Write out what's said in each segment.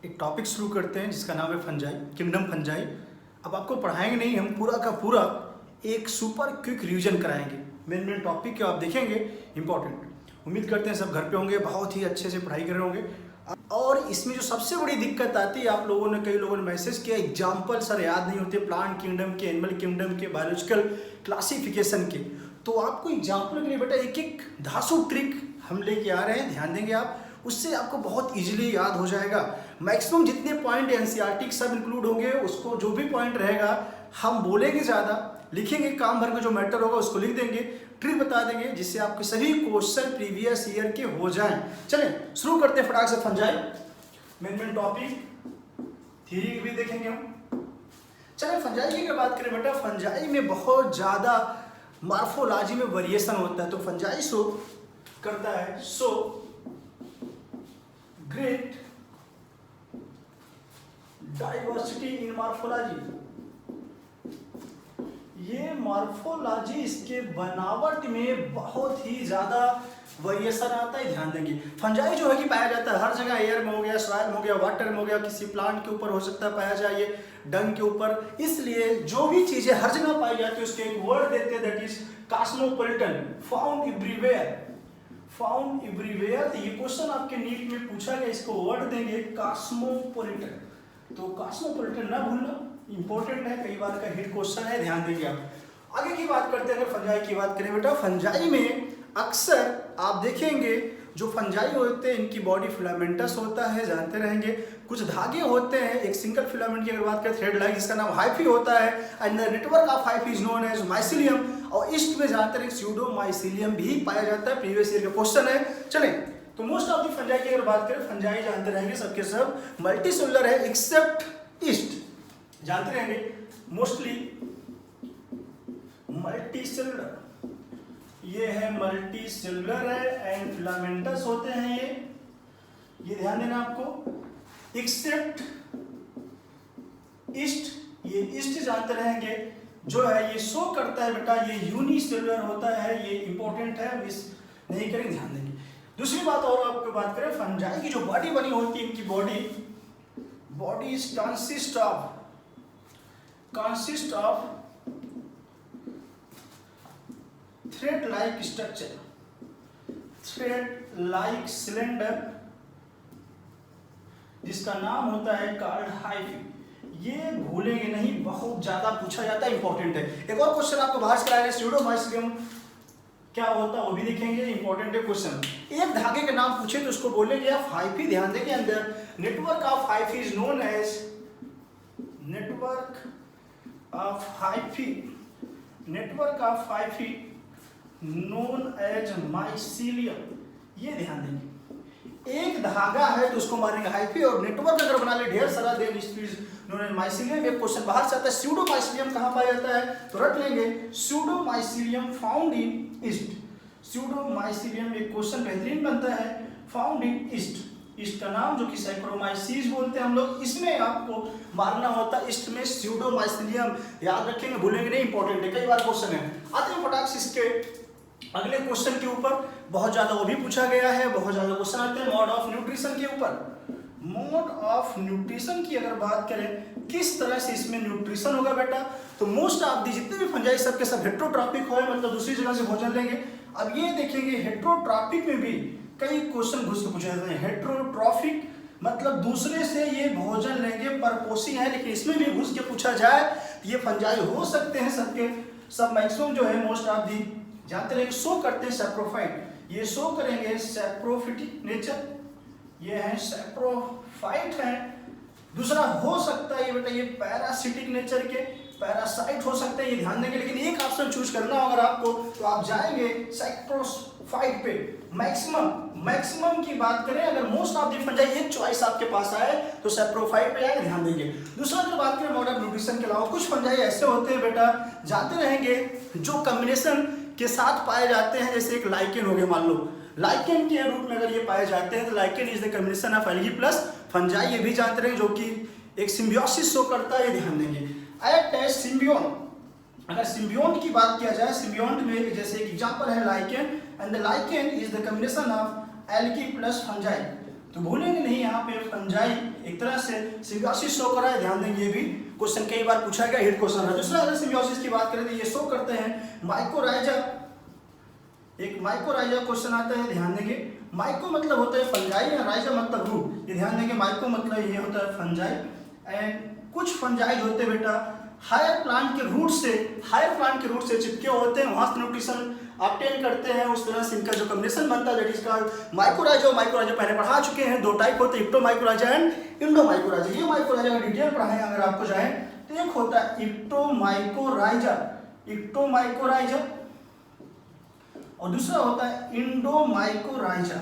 एक टॉपिक शुरू करते हैं जिसका नाम है फंजाई, किंगडम फंजाई। अब आपको पढ़ाएंगे नहीं, हम पूरा का पूरा एक सुपर क्विक रिवीजन कराएंगे। मेन टॉपिक के आप देखेंगे इंपॉर्टेंट। उम्मीद करते हैं सब घर पे होंगे, बहुत ही अच्छे से पढ़ाई कर रहे होंगे। और इसमें जो सबसे बड़ी दिक्कत आती है, आप लोगों ने कई लोगों ने मैसेज किया एग्जाम्पल सर याद नहीं होते प्लांट किंगडम के, एनिमल किंगडम के, बायोलॉजिकल क्लासिफिकेशन के। तो आपको एग्जाम्पल के लिए बेटा एक एक धांसू ट्रिक हम लेके आ रहे हैं, ध्यान देंगे आप, उससे आपको बहुत इजीली याद हो जाएगा। मैक्सिमम जितने पॉइंट एनसीईआरटी सब इंक्लूड होंगे, उसको जो भी पॉइंट रहेगा हम बोलेंगे ज़्यादा, लिखेंगे काम भर का जो मैटर होगा उसको लिख देंगे, ट्रिक बता देंगे, जिससे आपके सभी क्वेश्चन प्रीवियस ईयर के हो जाएं। चलें शुरू करते हैं फटाक से फंजाई। मेन टॉपिक थ्योरी भी देखेंगे हम। चलें फंजाई की अगर बात करें बेटा, फंजाई में बहुत ज़्यादा मॉर्फोलॉजी में वेरिएशन होता है। तो फंजाई शो करता है ग्रेट डाइवर्सिटी इन मॉर्फोलॉजी। ये मॉर्फोलॉजी, इसके बनावट में बहुत ही ज्यादा वेरिएशन आता है, ध्यान देंगे। फंजाई जो है कि पाया जाता है हर जगह, एयर में हो गया, सॉइल में हो गया, वाटर में हो गया, किसी प्लांट के ऊपर हो सकता है पाया जाए, ये डंग के ऊपर। इसलिए जो भी चीजें हर जगह पाई जाती है उसके एक वर्ड देते हैं, that is cosmopolitan, found everywhere. Found everywhere, तो ये क्वेश्चन आपके नीट में पूछा गया, इसको वर्ड देंगे कॉस्मोपॉलिटन। तो कॉस्मोपॉलिटन ना भूलना, इंपॉर्टेंट है, कई बार का हिट क्वेश्चन है, ध्यान देंगे आप। आगे की बात करते हैं, अगर फंजाई की बात करें बेटा, फंजाई में अक्सर आप देखेंगे जो फंजाई होते हैं इनकी बॉडी फिलामेंटस होता है, जानते रहेंगे। कुछ धागे होते हैं, एक सिंगल फिलामेंट की अगर बात करें थ्रेड लाइक, जिसका नाम हाइफी होता है, and the network of hyphae is known as mycelium. और ईस्ट में जानते रहे स्यूडो माइसिलियम भी पाया जाता है, प्रीवियस ईयर का क्वेश्चन है। चलें, तो मोस्ट ऑफ द फंजाई की अगर बात करें, फंजाई जानते रहेंगे सबके सब मल्टीसेलुलर है एक्सेप्ट ईस्ट, जानते रहेंगे मोस्टली मल्टीसेलुलर। ये है मल्टीसेलुलर है एंड फिलामेंटस होते हैं ये ध्यान देना आपको। एक्सेप्ट ईस्ट, ये ईस्ट जानते रहेंगे जो है ये शो करता है बेटा, ये यूनिसेलुलर होता है, ये इंपॉर्टेंट है, मिस नहीं करेंगे, ध्यान देंगे। दूसरी बात और आपको बात करें, फंजाई की जो बॉडी बनी होती है, इनकी body is consist of thread like structure, thread like cylinder, जिसका नाम होता है कॉल्ड हाइफी। ये भूलेंगे नहीं, बहुत ज्यादा पूछा जाता है, इंपॉर्टेंट है। एक और क्वेश्चन आपको बाहर से कराया, स्यूडोमाइसिलियम क्या होता है वो भी देखेंगे, इंपॉर्टेंट है क्वेश्चन। एक धागे के नाम पूछे तो उसको बोलेंगे आप हाइफी, ध्यान देंगे। अंदर network of hyphae is known as known as mycelium, ये ध्यान देंगे। एक धागा है तो उसको मारेंगे हाइफी, और नेटवर्क अगर बना ले ढेर सारा देन नोन एज माइसिलियम। एक क्वेश्चन बाहर से आता है, स्यूडोमाइसिलियम कहां पाया जाता है, तो रट लेंगे स्यूडोमाइसिलियम फाउंड इन ईस्ट। स्यूडोमाइसिलियम एक क्वेश्चन बेहतरीन बनता है, फाउंड इन ईस्ट। ईस्ट का नाम जो कि साइक्रोमाइसीस बोलते हैं हम लोग, इसमें आपको मारना होता है ईस्ट में स्यूडोमाइसिलियम, याद रखेंगे, भूलेंगे नहीं, इंपॉर्टेंट है, कई बार क्वेश्चन है। आते हैं फटाक से इसके अगले क्वेश्चन के ऊपर, बहुत ज्यादा वो भी पूछा गया है, बहुत ज्यादा क्वेश्चन आते हैं मोड ऑफ न्यूट्रिशन के ऊपर। मोड ऑफ न्यूट्रिशन की अगर बात करें, किस तरह से इसमें न्यूट्रिशन होगा बेटा, तो मोस्ट ऑफ दी जितने भी फंजाई सबके सब हेट्रोट्रॉपिक हो, मतलब दूसरी जगह से भोजन लेंगे। अब ये देखेंगे हेट्रोट्रॉपिक में भी कई क्वेश्चन घुस के पूछे जाते हैं। हेट्रोट्रॉफिक मतलब दूसरे से ये भोजन लेंगे, परपोषी है, लेकिन इसमें भी घुस के पूछा जाए ये फंजाई हो सकते हैं सबके सब। मैक्सिमम जो है मोस्ट ऑफ दी जानते रहे शो करते हैं सैप्रोफाइट, ये शो करेंगे सैप्रोफिटिक नेचर, ये है सैप्रोफाइट है। दूसरा हो सकता है ये बेटा ये पैरासिटिक नेचर के, पैरासाइट हो सकते हैं, ये ध्यान देंगे। लेकिन एक ऑप्शन चूज करना होगा आपको, तो आप जाएंगे सैप्रोफाइट पे। मैक्सिमम की बात करें, अगर मोस्ट ऑफ दी फंजाई एक चॉइस आपके पास आए तो सैप्रोफाइट पे आए, ध्यान देंगे। दूसरा अगर बात करें मोड ऑफ न्यूट्रिशन के अलावा, कुछ फंजाई ऐसे होते हैं बेटा, जानते रहेंगे, जो कॉम्बिनेशन के साथ पाए जाते हैं, जैसे एक लाइकेन हो गया, मान लो लाइकेन के रूप में अगर ये पाए जाते हैं, तो lichen is the combination of algae plus fungi, ये भी जानते रहे, जो कि एक सिम्बियोसिस शो करता है, ये ध्यान देंगे। एक्ट एज सिम्बियोन, अगर सिम्बियोन की बात किया जाए, सिम्बियोन में जैसे एक एग्जांपल है lichen, and the lichen is the combination of algae plus fungi. तो भूलेंगे नहीं यहाँ पे फंजाई एक तरह से सिम्बियोसिस शो कर रहा है, ध्यान देंगे ये भी क्वेश्चन कई बार पूछा गया, हिट क्वेश्चन है। दूसरा अगर सिम्बियोसिस की बात करें तो ये शो करते हैं माइकोराइजा, एक माइकोराइजा क्वेश्चन आता है, ध्यान देंगे। माइको मतलब होता है फंजाई या राइजा मतलब रूट, ये ध्यान देंगे। माइको मतलब ये होता है फंजाई, एंड कुछ फंजाई होते हैं बेटा हायर प्लांट के रूट से चिपके होते हैं, वहां से न्यूट्रिशन ऑब्टेन करते हैं, उस तरह से इनका जो कॉम्बिनेशन बनता है that is called mycorrhiza. Mycorrhiza पहले पढ़ा चुके हैं, दो टाइप होते हैं, इक्टोमाइकोराइजा एंड इंडोमाइकोराइजा। ये माइकोराइजा का डिटेल पढ़ाएं अगर आपको चाहे तो। एक होता है इक्टोमाइकोराइजा और दूसरा होता है इंडोमाइकोराइजा।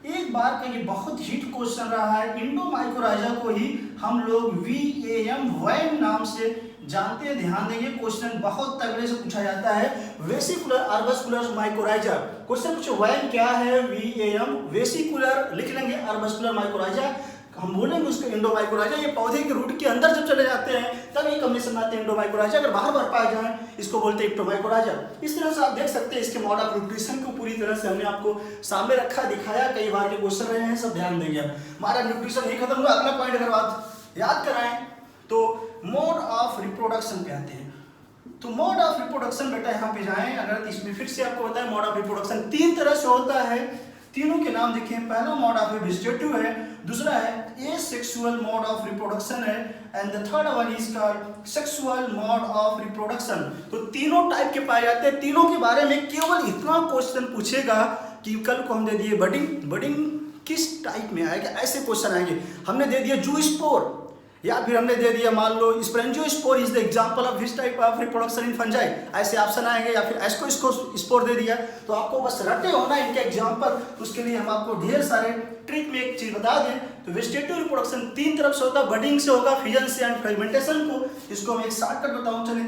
एक बार का ये बहुत हिट क्वेश्चन रहा है, इंडोमाइकोराइजा को ही हम लोग VAM वैन नाम से जानते हैं, ध्यान देंगे। क्वेश्चन बहुत तगड़े से पूछा जाता है, वेसिकुलर अर्बस्कुलर माइकोराइजा। क्वेश्चन पूछो वैन क्या है, VAM वेसिकुलर लिख लेंगे, अर्बस्कुलर माइकोराइजा हम बोलेंगे उसको इंडोमाइकोराइजा। ये पौधे के रूट के अंदर जब चले जाते हैं तब ये कॉम्बिनेशन आते हैं इंडोमाइकोराइजा, अगर बाहर बाहर पाए जाए इसको बोलते हैं इक्टोमाइकोराइजा। इस तरह से आप देख सकते हैं इसके मोड ऑफ न्यूट्रिशन को पूरी तरह से हमने आपको सामने रखा, दिखाया, कई बार के क्वेश्चन रहे हैं, सब ध्यान देंगे। हमारा न्यूट्रिशन ही खत्म हुआ, अगला पॉइंट अगर आप याद कराएं तो मोड ऑफ रिप्रोडक्शन पे आते हैं। तो मोड ऑफ रिप्रोडक्शन बेटा यहाँ पे जाएं, अगर इसमें फिर से आपको बताएं मोड ऑफ रिप्रोडक्शन तीन तरह से होता है, तीनों के नाम देखिए। पहला मोड ऑफ वेजिटेटिव है, दूसरा है एसेक्सुअल मोड ऑफ रिप्रोडक्शन है, and the third one is called sexual mode of reproduction. तो तीनों टाइप के पाए जाते हैं, तीनों के बारे में केवल इतना क्वेश्चन पूछेगा कि कल को हम दे दिए बडिंग किस टाइप में आएगा, ऐसे क्वेश्चन आएंगे। हमने दे दिया जूस्पोर या फिर हमने दे दिया मान लो sporangiospore is the example of this type of reproduction in fungi, ऐसे ऑप्शन आएंगे। या फिर एस्कोस्पोर दे दिया, तो आपको बस रटे होना इनके एग्जांपल। उसके लिए हम आपको ढेर सारे ट्रिक में एक चीज बता दें तो वेजिटेटिव रिप्रोडक्शन तीन तरफ से होता है, बडिंग से होगा, फिजन से एंड फ्रेगमेंटेशन को। इसको मैं एक शॉर्टकट बताऊं, चले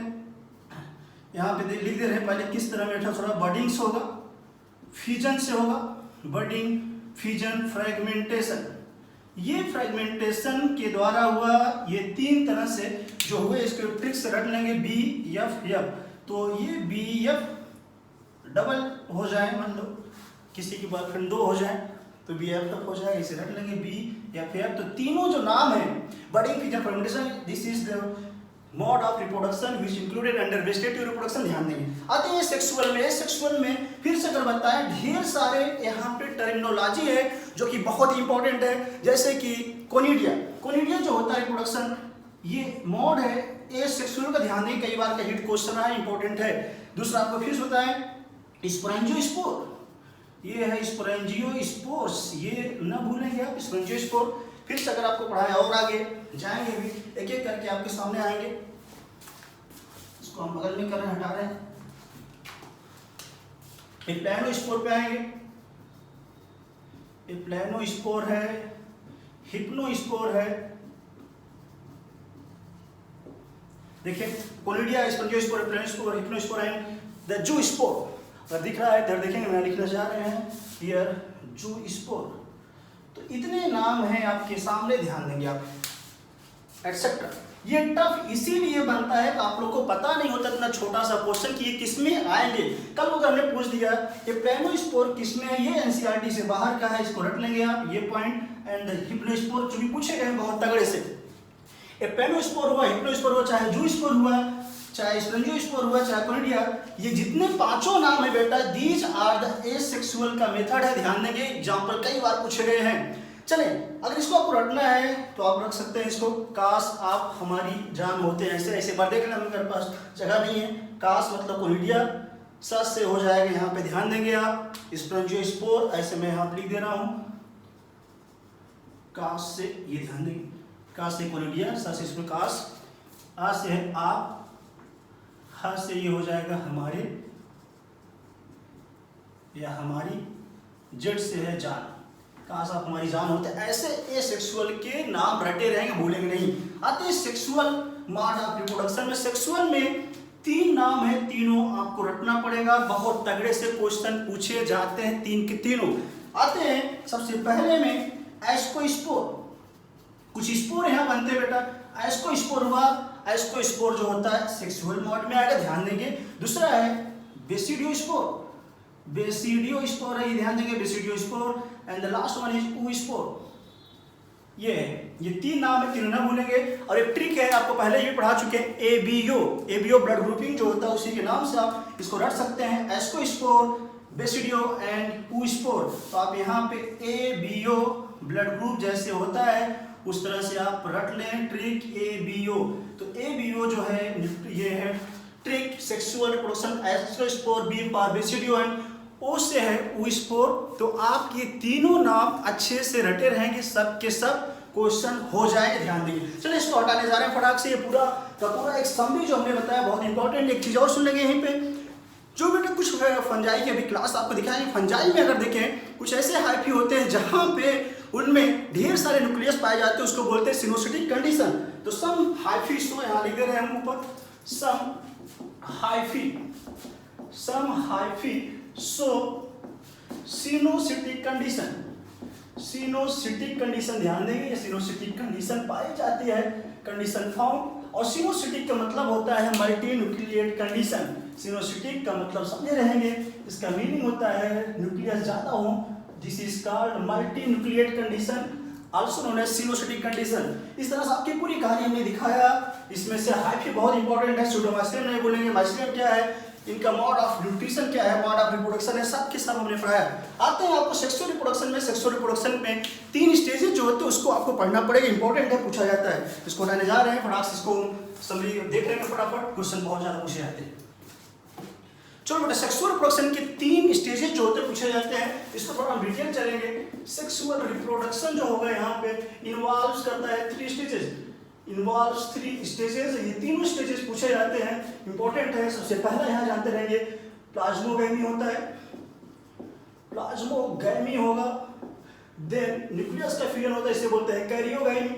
यहाँ पे लिख दे रहे हैं पहले किस तरह में थोड़ा। बडिंग से होगा, फिजन से होगा, बडिंग फिजन फ्रेगमेंटेशन। ये फ्रेगमेंटेशन के द्वारा हुआ, ये तीन तरह से जो हुए इसके ट्रिक से रट लेंगे BFF। तो ये BF डबल हो जाए, मान लो किसी की बॉयफ्रेंड दो हो जाए तो BFF हो जाए, इसे रट लेंगे BFF। तो तीनों जो नाम है budding fission fragmentation, this is the mode of reproduction which included under vegetative reproduction. ध्यान देंगे। आते हैं सेक्सुअल में। सेक्सुअल में फिर से अगर बताएं ढेर सारे यहाँ पे टर्मिनोलॉजी है जो कि बहुत इंपॉर्टेंट है, जैसे कि कोनिडिया जो होता है रिप्रोडक्शन, ये मोड है एसेक्सुअल का, ध्यान दें, कई बार का हिट क्वेश्चन है, इंपॉर्टेंट है। दूसरा आपको फिर होता है स्पोरेंजियोस्पोर, ये है स्पोरेंजियोस्पोर्स, ये न भूलेंगे आप, स्पोरेंजियोस्पोर। फिर से अगर आपको पढ़ाया और आगे जाएंगे भी, एक एक करके आपके सामने आएंगे। इसको हम बगल में कर रहे हैं, हटा रहे हैं। एक प्लानोस्पोर पे आएंगे, एक प्लानोस्पोर है, हिप्नोस्पोर है। देखिए conidia, sporangiospore, प्लानोस्पोर, हिप्नोस्पोर and the zoospore. अगर दिख रहा है इधर देखेंगे, मैं लिखना चाह रहे हैं हियर जूस्पोर। तो इतने नाम हैं आपके सामने, ध्यान देंगे आप, एटसेट्रा। ये टफ इसीलिए बनता है कि आप लोग को पता नहीं होता इतना छोटा सा क्वेश्चन कि ये किसमें आएंगे। कल को हमने पूछ दिया ये प्लानोस्पोर किसमें है, ये एनसीईआरटी से बाहर का है, इसको रट लेंगे आप, ये पॉइंट। एंड हिप्नोस्पोर जो भी पूछे गए बहुत तगड़े से, ये प्लानोस्पोर हुआ, हिप्नोस्पोर हुआ, चाहे जूस्पोर हुआ, चाहे स्पोरेंजियोस्पोर हुआ, चाहे कोनिडिया, ये जितने पांचों नाम है बेटा, दीज आर द एसेक्सुअल का मेथड है, ध्यान देंगे। एग्जांपल कई बार पूछे गए हैं। चलें, अगर इसको आपको रटना है तो आप रख सकते हैं इसको, काश आप हमारी जान होते हैं, ऐसे ऐसे बार देख लेना, मेरे पास जगह नहीं है। काश मतलब कोनिडिया, सस से हो जाएगा, यहाँ पे ध्यान देंगे आप। स्पोरेंजियोस्पोर ऐसे मैं यहाँ लिख दे रहा हूँ, काश से, ये ध्यान देंगे, काश से कोनिडिया, सस से इसमें काश, आ से है आप, हा से ये हो जाएगा हमारे या हमारी, जेड से है जान, काश आप हमारी जान होते। ऐसे एसेक्सुअल के नाम रटे रहेंगे, भूलेंगे नहीं। आते हैं सेक्सुअल मोड ऑफ रिप्रोडक्शन में। सेक्सुअल में तीन नाम है, तीनों आपको रटना पड़ेगा, बहुत तगड़े से क्वेश्चन पूछे जाते हैं, तीन के तीनों। आते हैं सबसे पहले में एस्कोस्पोर, कुछ स्पोर यहाँ बनते हैं बेटा। एस्कोस्पोर हुआ, एस्कोस्पोर जो होता है सेक्सुअल मोड में आएगा, ध्यान देंगे। दूसरा है बेसिडियोस्पोर, बेसिडियोस्पोर है, ये ध्यान देंगे, basidiospore. And the last one is oospore, ये है, ये 3 नाम है, तीनों ना भूलेंगे। और एक ट्रिक है, आपको पहले भी पढ़ा चुके हैं, एबीओ ब्लड ग्रुपिंग जो होता है उसी के नाम से आप इसको रट सकते हैं, एस्कोस्पोर, बेसिडियो एंड ऊस्पोर। तो आप यहाँ पे एबीओ ब्लड ग्रुप जैसे होता है उस तरह से आप रट लें, ट्रिक एबीओ। तो एबीओ जो है ये है trick sexual reproduction, ascospore b for basidio and o से है ऊस्पोर। तो आप ये तीनों नाम अच्छे से रटे रहेंगे, सब के सब क्वेश्चन हो जाएंगे, ध्यान देंगे। चलिए इसको हटाने जा रहे हैं फटाक से। ये पूरा का पूरा एक समरी जो हमने बताया बहुत इंपॉर्टेंट। एक चीज और सुन लेंगे यहीं पे, जो बेटा कुछ फंजाई की अभी क्लास आपको दिखाएंगे, फंजाई में अगर देखें कुछ ऐसे हाइफी होते हैं जहां पे उनमें ढेर सारे न्यूक्लियस पाए जाते हैं, उसको बोलते हैं सिनोसिटिक कंडीशन। तो सम हाइफी, इसको यहाँ लिख दे रहे हैं हम ऊपर, सम हाइफी सो सिनोसिटिक कंडीशन, ध्यान देंगे, ये सिनोसिटिक कंडीशन पाई जाती है, कंडीशन फाउंड। और सिनोसिटिक का मतलब होता है मल्टी न्यूक्लिएट कंडीशन। सिनोसिटिक का मतलब समझे रहेंगे, इसका मीनिंग होता है न्यूक्लियस ज्यादा हो, this is called multi nucleate condition, also known as coenocytic condition. इस तरह से आपकी पूरी कहानी हमने दिखाया। इसमें से हाइफी बहुत इंपॉर्टेंट है, सूडोमाइसियम नहीं बोलेंगे, माइसिलियम क्या है, इनका मोड ऑफ न्यूट्रिशन क्या है, मोड ऑफ रिप्रोडक्शन है, सब के सब हमने पढ़ाया। आते हैं आपको सेक्सुअल रिप्रोडक्शन में 3 स्टेजेस जो होते हैं उसको आपको पढ़ना पड़ेगा, इंपॉर्टेंट है, पूछा जाता है। इसको लाने जा रहे हैं फटाक से, इसको समरी देख रहे हैं फटाफट, क्वेश्चन बहुत ज्यादा पूछे जाते हैं। चलो बेटा, सेक्सुअल रिप्रोडक्शन के 3 स्टेजेस जो होते हैं पूछे जाते हैं, इसको थोड़ा हम डिटेल चलेंगे। सेक्सुअल रिप्रोडक्शन जो होगा यहाँ पे इन्वॉल्व करता है 3 स्टेजेस, इन्वॉल्व्स 3 स्टेजेस। ये तीनों स्टेजेस पूछे जाते हैं, इंपॉर्टेंट है। सबसे पहला यहाँ जानते रहेंगे प्लाज्मोगैमी होता है, प्लाज्मोगैमी होगा, देन न्यूक्लियस का फ्यूजन होता है, इसे बोलते हैं कैरियोगैमी।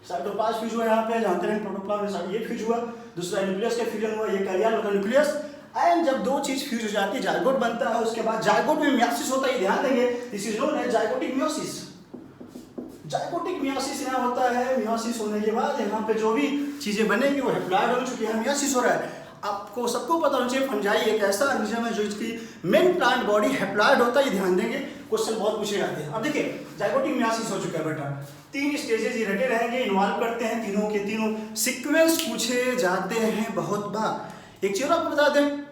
साइटोप्लाज्म फ्यूज हुआ यहाँ पे, जानते रहेंगे प्रोटोप्लाज्म में ये फ्यूज हुआ, दूसरा न्यूक्लियस का फ्यूजन हुआ, ये कैरियर होगा न्यूक्लियस। एंड जब 2 चीज फ्यूज हो जाती है जायगोट बनता है, उसके बाद जायगोट में मियोसिस होता है, ध्यान देंगे, this is known as zygotic meiosis. Zygotic meiosis यहाँ होता है, मियोसिस होने के बाद यहाँ पे जो भी चीजें बनेंगी वो हैप्लॉइड हो चुकी है, मियोसिस हो रहा है। आपको सबको पता होना चाहिए फंजाई एक ऐसा ऑर्गेनिज्म है जो इसकी मेन प्लांट बॉडी हैप्लॉइड होता है, ये ध्यान देंगे, क्वेश्चन बहुत पूछे जाते हैं। अब देखिए जायगोटिक मियोसिस हो चुका है बेटा, 3 स्टेजेस ये रटे रहेंगे, इन्वॉल्व करते हैं, तीनों के तीनों सीक्वेंस पूछे जाते हैं बहुत बार। एक चीज और आपको बता दें,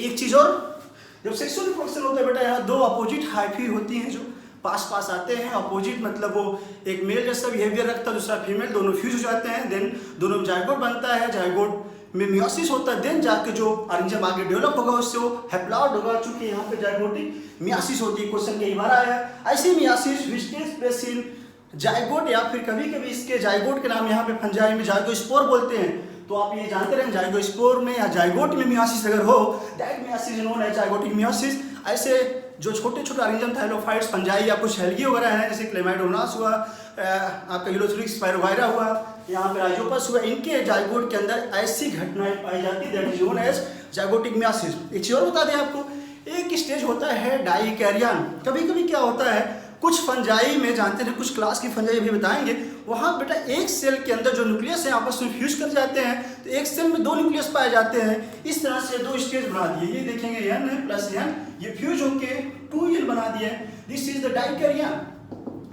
एक चीज और, जब सेक्सुअल रिप्रोडक्शन होता है बेटा, यहाँ 2 अपोजिट हाइफी होती हैं जो पास आते हैं। अपोजिट मतलब वो एक मेल जैसा बिहेवियर रखता है, दूसरा फीमेल, दोनों फ्यूज हो जाते हैं, देन दोनों में जायगोट बनता है, जायगोट में मियोसिस होता है, देन जाके जो ऑर्गेनिज्म आगे डेवलप होगा उससे वो हैप्लॉइड होगा, चूंकि यहाँ पे जायगोटिक मियोसिस होती है। क्वेश्चन कई बार आया है ऐसी meiosis which takes place in zygote, या फिर कभी इसके जायगोट के नाम यहाँ पे फंजाई में जायगोस्पोर बोलते हैं। तो आप ये जानते रहे जायगोस्पोर में या जायगोट में मियोसिस अगर हो, that meiosis is known as zygotic meiosis. ऐसे जो छोटे छोटे ऑर्गेनिज्म थाइलोफाइट्स, फंजाई या कुछ एल्गी वगैरह हैं, जैसे क्लेमाइडोमोनास हुआ, आपका यूलोथोरिक्स स्पाइरोगायरा हुआ, यहाँ पे राइजोपस हुआ, इनके जायगोट के अंदर ऐसी घटनाएं पाई जाती है, that is known as zygotic meiosis. एक चीज और बता दें आपको, एक स्टेज होता है डाइकैरियन। कभी क्या होता है, कुछ फंजाई में जानते हैं, कुछ क्लास की फंजाई भी बताएंगे, वहाँ बेटा एक सेल के अंदर जो न्यूक्लियस है आपस में फ्यूज कर जाते हैं, तो एक सेल में 2 न्यूक्लियस पाए जाते हैं। इस तरह से 2 स्टेज बना दिए, ये देखेंगे N है प्लस N, ये फ्यूज होके 2L बना दिए, दिस इज द डाइकैरियन।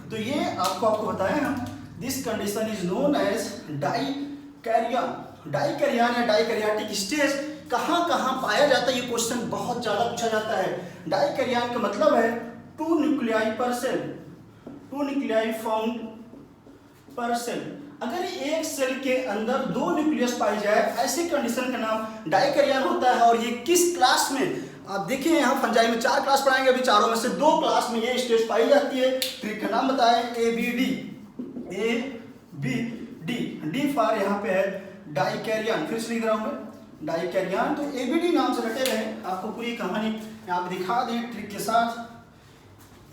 तो ये आपको बताया हम, this condition is known as dikaryon. Dikaryon या डाइकैरियोटिक स्टेज कहाँ पाया जाता है, ये क्वेश्चन बहुत ज्यादा पूछा जाता है। डाइकैरियन का मतलब है 2 न्यूक्लियाई पर सेल, 2 न्यूक्लियाई फाउंड पर सेल। अगर एक सेल के अंदर 2 न्यूक्लियस पाई जाए, ऐसी कंडीशन का नाम डाइकैरियन होता है। और ये किस क्लास में, आप देखिए यहाँ फंजाई में 4 क्लास पढ़ाएंगे, अभी चारों में से 2 क्लास में ये स्टेज पाई जाती है। ट्रिक का नाम बताएं, ABD, डी फॉर यहाँ पे है डाइकैरियन, फिर से लिख रहा हूँ मैं डाइकैरियन। तो ABD नाम से रटे रहे, आपको पूरी कहानी यहाँ पे दिखा दें ट्रिक के साथ।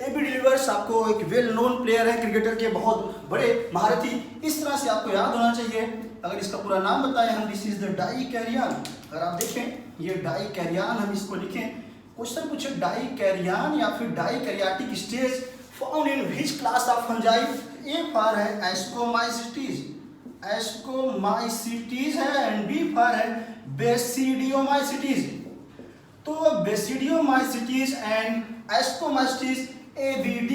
AB डिलीवर्स आपको एक वेल नोन प्लेयर है क्रिकेटर के, बहुत बड़े महारथी, इस तरह से आपको याद होना चाहिए। अगर इसका पूरा नाम बताएं हम, दिस इज द डाइकैरियन। अगर आप देखें ये डाइकैरियन, हम इसको लिखें, क्वेश्चन पूछे डाइकैरियन या फिर dikaryotic stage found in which class of fungi. A for है एस्कोमाइसिटीज है, एंड बी फॉर है बेसिडियोमाइसिटीज। तो बेसिडियोमाइसिटीज एंड एस्कोमाइसिटीज ABD,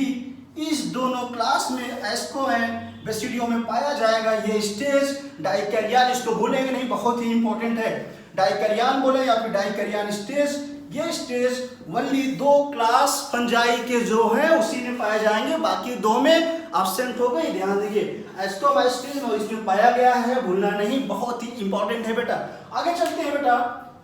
इस दोनों क्लास में एस्को एंड बेसिडियो में पाया जाएगा। ये स्टेज डाइकैरियन, इसको भूलेंगे नहीं, बहुत ही इंपॉर्टेंट है। डाइकैरियन बोले या फिर डाइकैरियन स्टेज, ये स्टेज ओनली 2 क्लास फंजाई के जो है उसी में पाए जाएंगे, बाकी 2 में एब्सेंट हो गए, ध्यान दीजिए। एस्टोमाइस्टीज में इसमें पाया गया है, भूलना नहीं, बहुत ही इंपॉर्टेंट है बेटा। आगे चलते हैं बेटा,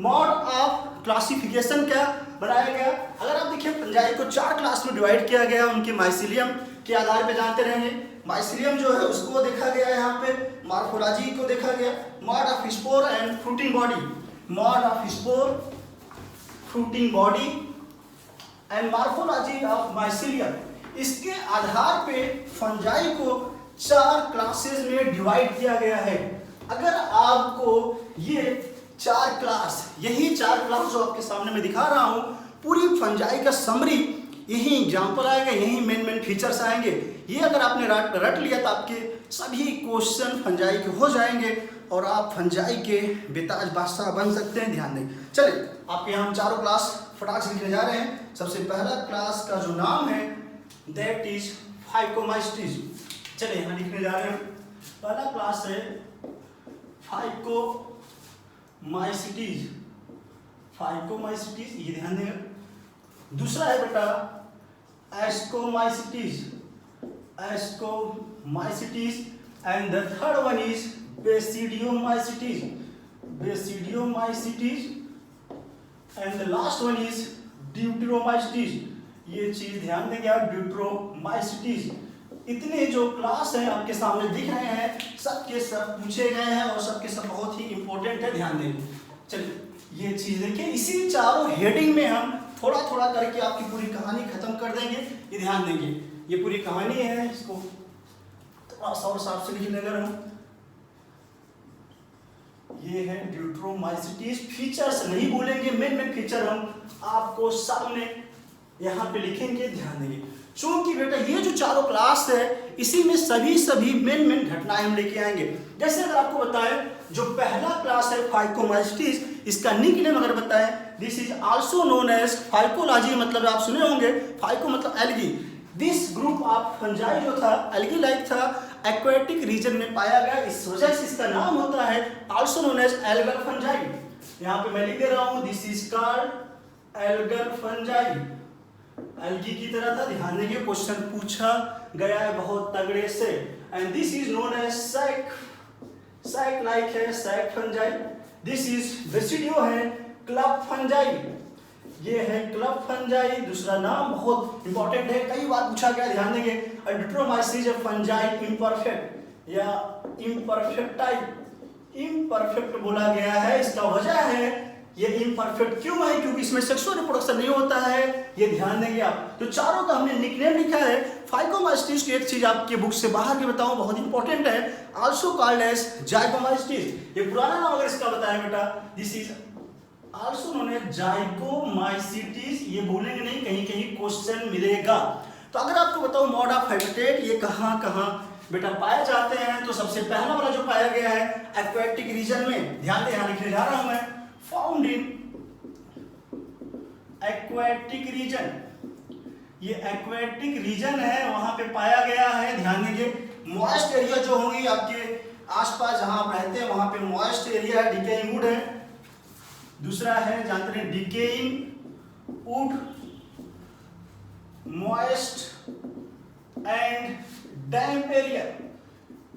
मोड ऑफ क्लासिफिकेशन क्या बनाया गया। अगर आप देखिए फंजाई को 4 क्लास में डिवाइड किया गया उनके माइसिलियम के आधार पे, जानते रहेंगे। माइसिलियम जो है उसको देखा गया यहाँ पे, मॉर्फोलॉजी को देखा गया, mode of spore and fruiting body, mode of spore, fruiting body and morphology of mycelium. इसके आधार पे फंजाई को 4 क्लासेस में डिवाइड किया गया है। अगर आपको ये 4 क्लास, यही 4 क्लास जो आपके सामने मैं दिखा रहा हूं, पूरी फंजाई का समरी, यही एग्जाम्पल आएगा, यही मेन फीचर्स आएंगे। ये अगर आपने रट लिया तो आपके सभी क्वेश्चन फंजाई के हो जाएंगे और आप फंजाई के बेताज बादशाह बन सकते हैं, ध्यान दें। चलिए आपके यहाँ हम 4 क्लास फटाक से लिखने जा रहे हैं। सबसे पहला क्लास का जो नाम है दैट इज फाइकोमाइस्टीज। चलिए यहाँ लिखने जा रहे हैं, पहला क्लास है फाइकोमाइस्टीज, फाइकोमाइस्टीज, ये ध्यान देंगे। दूसरा है बेटा ascomycetes, ascomycetes and the third one is basidiomycetes, basidiomycetes and the last one is deuteromycetes. ये चीज ध्यान देंगे आप, ड्यूटेरोमाइस्टीज। इतने जो क्लास हैं आपके सामने दिख रहे हैं, सब के सब पूछे गए हैं और सब के सब बहुत ही इंपॉर्टेंट है, ध्यान देंगे। चलिए ये चीज देखिए, इसी चारों हेडिंग में हम थोड़ा थोड़ा करके आपकी पूरी कहानी खत्म कर देंगे, ये ध्यान देंगे। ये पूरी कहानी है, इसको थोड़ा सा और साफ से लिखने लगा हूं। ये है ड्यूटेरोमाइस्टीज। फीचर्स नहीं भूलेंगे, मेन फीचर हम आपको सामने यहाँ पे लिखेंगे, ध्यान देंगे। चूंकि बेटा ये जो 4 क्लास है, इसी में सभी मेन घटनाएं हम लेके आएंगे। जैसे अगर आपको बताएं, जो पहला क्लास है फाइकोमाइस्टीज, इसका निकनेम अगर बताएं, this is also known as phycology, मतलब आप सुने होंगे, फाइको मतलब algae. This group of fungi जो था एल्गी लाइक था, एक्वेटिक रीजन में पाया गया, इस वजह से इसका नाम होता है also known as algal fungi. यहाँ पे मैं लिख दे रहा हूँ, this is called algal fungi, algae की तरह था, ध्यान देंगे। क्वेश्चन पूछा गया है बहुत तगड़े से। And this is known as sac, sac like है, sac fungi. This is basidio है, क्लब फंजाई, ये है क्लब फंजाई। दूसरा नाम बहुत इंपॉर्टेंट है, कई बार पूछा गया, ध्यान देंगे। ड्यूटेरोमाइस्टीज फंजाई इम्परफेक्ट या इम्परफेक्ट टाइप, इम्परफेक्ट बोला गया है। इसका वजह है ये इम्परफेक्ट क्यों है, क्योंकि इसमें सेक्सुअल रिप्रोडक्शन नहीं होता है, ये ध्यान देंगे आप। तो चारों का हमने निकनेम लिखा है। फाइकोमाइस्टीज की एक चीज आपके बुक से बाहर के बताऊं, बहुत इंपॉर्टेंट है, आल्सो कॉल्ड एज जाइगोमाइस्टीज। ये पुराना नाम अगर इसका बताएं बेटा, this is also known as zygomycetes. ये भूलेंगे नहीं, कहीं कहीं क्वेश्चन मिलेगा। तो अगर आपको बताऊं मोड ऑफ हैबिटेट ये कहां कहां बेटा पाए जाते हैं, तो सबसे पहला वाला जो पाया गया है एक्वेटिक रीजन में, ध्यान दें, यहां लिखने जा रहा हूं मैं, फाउंड इन एक्वेटिक रीजन। ये एक्वेटिक रीजन है, वहां पे पाया गया है, ध्यान दीजिए। मॉइस्ट एरिया जो होंगी आपके आसपास जहां आप रहते हैं, वहां पे मॉइस्ट एरिया है, डिकेइंग वुड है। दूसरा है, जानते हैं, decaying would, moist and damp area.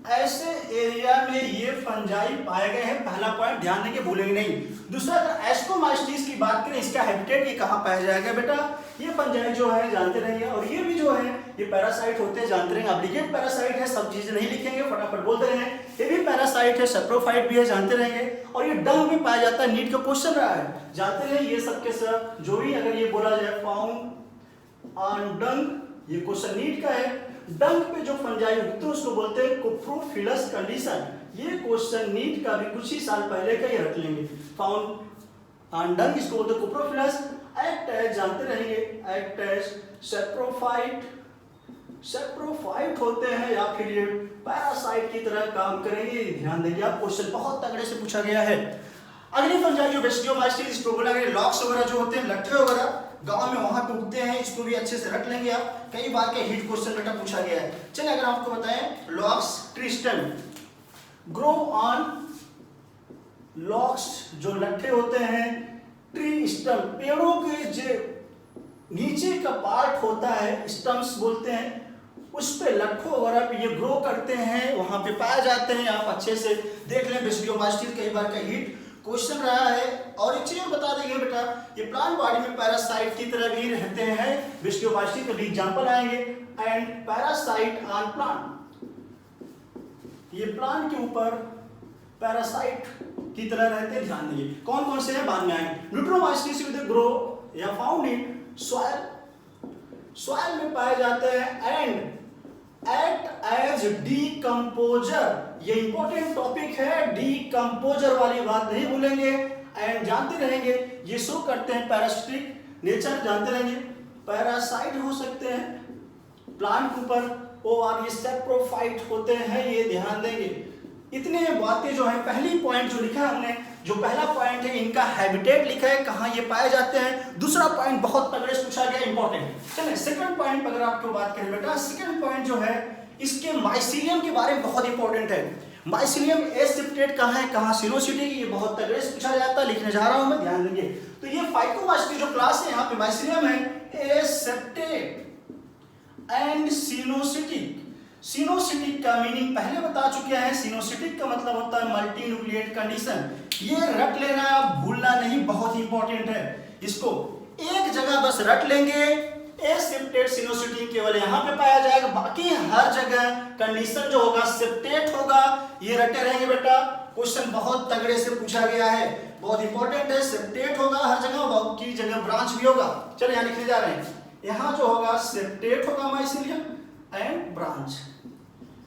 ऐसे एरिया में ये फंजाई पाए गए हैं, पहला पॉइंट ध्यान देंगे, भूलेंगे नहीं। दूसरा, अगर एस्कोमाइस्टीज की बात करें, इसका हैबिटेट ये कहां पाया जाएगा बेटा, ये फंजाई जो है जानते रहेंगे। और ये भी जो है ये पैरासाइट होते हैं, जानते रहेंगे। ऑब्लिगेट पैरासाइट है, सब चीजें नहीं लिखेंगे, फटाफट बोलते रहेंगे। ये भी पैरासाइट है, सेप्रोफाइट भी है, जानते रहेंगे। और ये डंग में पाया जाता है, नीट का क्वेश्चन रहा है, जानते रहे। ये सब के सब जो भी अगर ये बोला जाए फाउंड ऑन डंग, ये क्वेश्चन नीट का है। डंग पे जो फंजाई उगते हैं उसको बोलते हैं कोप्रोफिलस कंडीशन। ये क्वेश्चन नीट का भी कुछ ही साल पहले का ही रख लेंगे। फाउंड ऑन डंग, इसको बोलते हैं कोप्रोफिलस। एक्ट एज, जानते रहेंगे, एक्ट एज सेप्रोफाइट, सेप्रोफाइट होते हैं या फिर ये पैरासाइट की तरह काम करेंगे, ध्यान देंगे आप। क्वेश्चन बहुत तगड़े से पूछा गया है। अगली फंजाई जो बेसिडियोमाइस्टीज, इसको बोला गया लॉक्स वगैरह जो होते हैं, लट्ठे वगैरह, गांव में वहां पे उगते हैं, इसको भी अच्छे से रट लेंगे आप, कई बार के हिट क्वेश्चन बेटा पूछा गया है। चलिए अगर आपको बताएं locks tree stem grow on locks, जो लट्ठे होते हैं, ट्री स्टम पेड़ों के जो नीचे का पार्ट होता है स्टम्स बोलते हैं, उस पे लट्ठों वगैरह पे ये ग्रो करते हैं, वहां पे पाए जाते हैं। आप अच्छे से देख लें, बेसिडियोमाइसीट कई बार का हिट क्वेश्चन रहा है। और एक चीज बता देंगे बेटा, ये प्लांट बॉडी में पैरासाइट की तरह भी रहते हैं, बेसिडियोमाइसीट के भी एग्जांपल आएंगे। एंड पैरासाइट ऑन प्लांट, ये प्लांट के ऊपर पैरासाइट की तरह रहते हैं, ध्यान दीजिए। कौन कौन से हैं बाद में आएंगे। न्यूट्रोमाइसीट्स विद ग्रो या फाउंड इन सॉइल, सॉइल में पाए जाते हैं। एंड एक्ट एज डीकंपोजर, ये इंपॉर्टेंट टॉपिक है, डीकंपोजर वाली बात नहीं भूलेंगे। एंड जानते रहेंगे ये शो करते हैं पैरासिटिक नेचर, जानते रहेंगे पैरासाइट हो सकते हैं प्लांट के ऊपर, और ये सेप्रोफाइट होते हैं, ये ध्यान देंगे। इतने बातें जो है, पहली पॉइंट जो लिखा है हमने, जो पहला पॉइंट है इनका हैबिटेट लिखा है, कहाँ ये पाए जाते हैं। दूसरा पॉइंट बहुत तगड़े से पूछा गया, इंपॉर्टेंट। चलिए सेकंड पॉइंट अगर आपको बात करें बेटा, सेकंड पॉइंट जो है इसके माइसीलियम के बारे में बहुत इंपॉर्टेंट है। माइसीलियम एसेप्टेट कहाँ है, कहाँ सिनोसिटी, ये बहुत तगड़े से पूछा जाता है, लिखने जा रहा हूं मैं, ध्यान देंगे। तो ये फाइकोमास्टी जो क्लास है, यहाँ पे माइसीलियम है एसेप्टेट एंड सिनोसिटिक। सिनोसिटिक का मीनिंग पहले बता चुके हैं, सिनोसिटिक का मतलब होता है मल्टी न्यूक्लिएट कंडीशन। ये रट लेना, भूलना नहीं, बहुत इंपॉर्टेंट है। इसको एक जगह बस रट लेंगे, एसेप्टेट सिनोसिटिक केवल यहाँ पे पाया जाएगा, बाकी हर जगह कंडीशन जो होगा सेप्टेट होगा, ये रटे रहेंगे बेटा। क्वेश्चन बहुत तगड़े से पूछा गया है, बहुत इंपॉर्टेंट है। सेप्टेट होगा हर जगह, बाकी जगह ब्रांच भी होगा। चलो यहाँ लिखने जा रहे हैं, यहाँ जो होगा सेप्टेट होगा माइसीलियम एंड ब्रांच।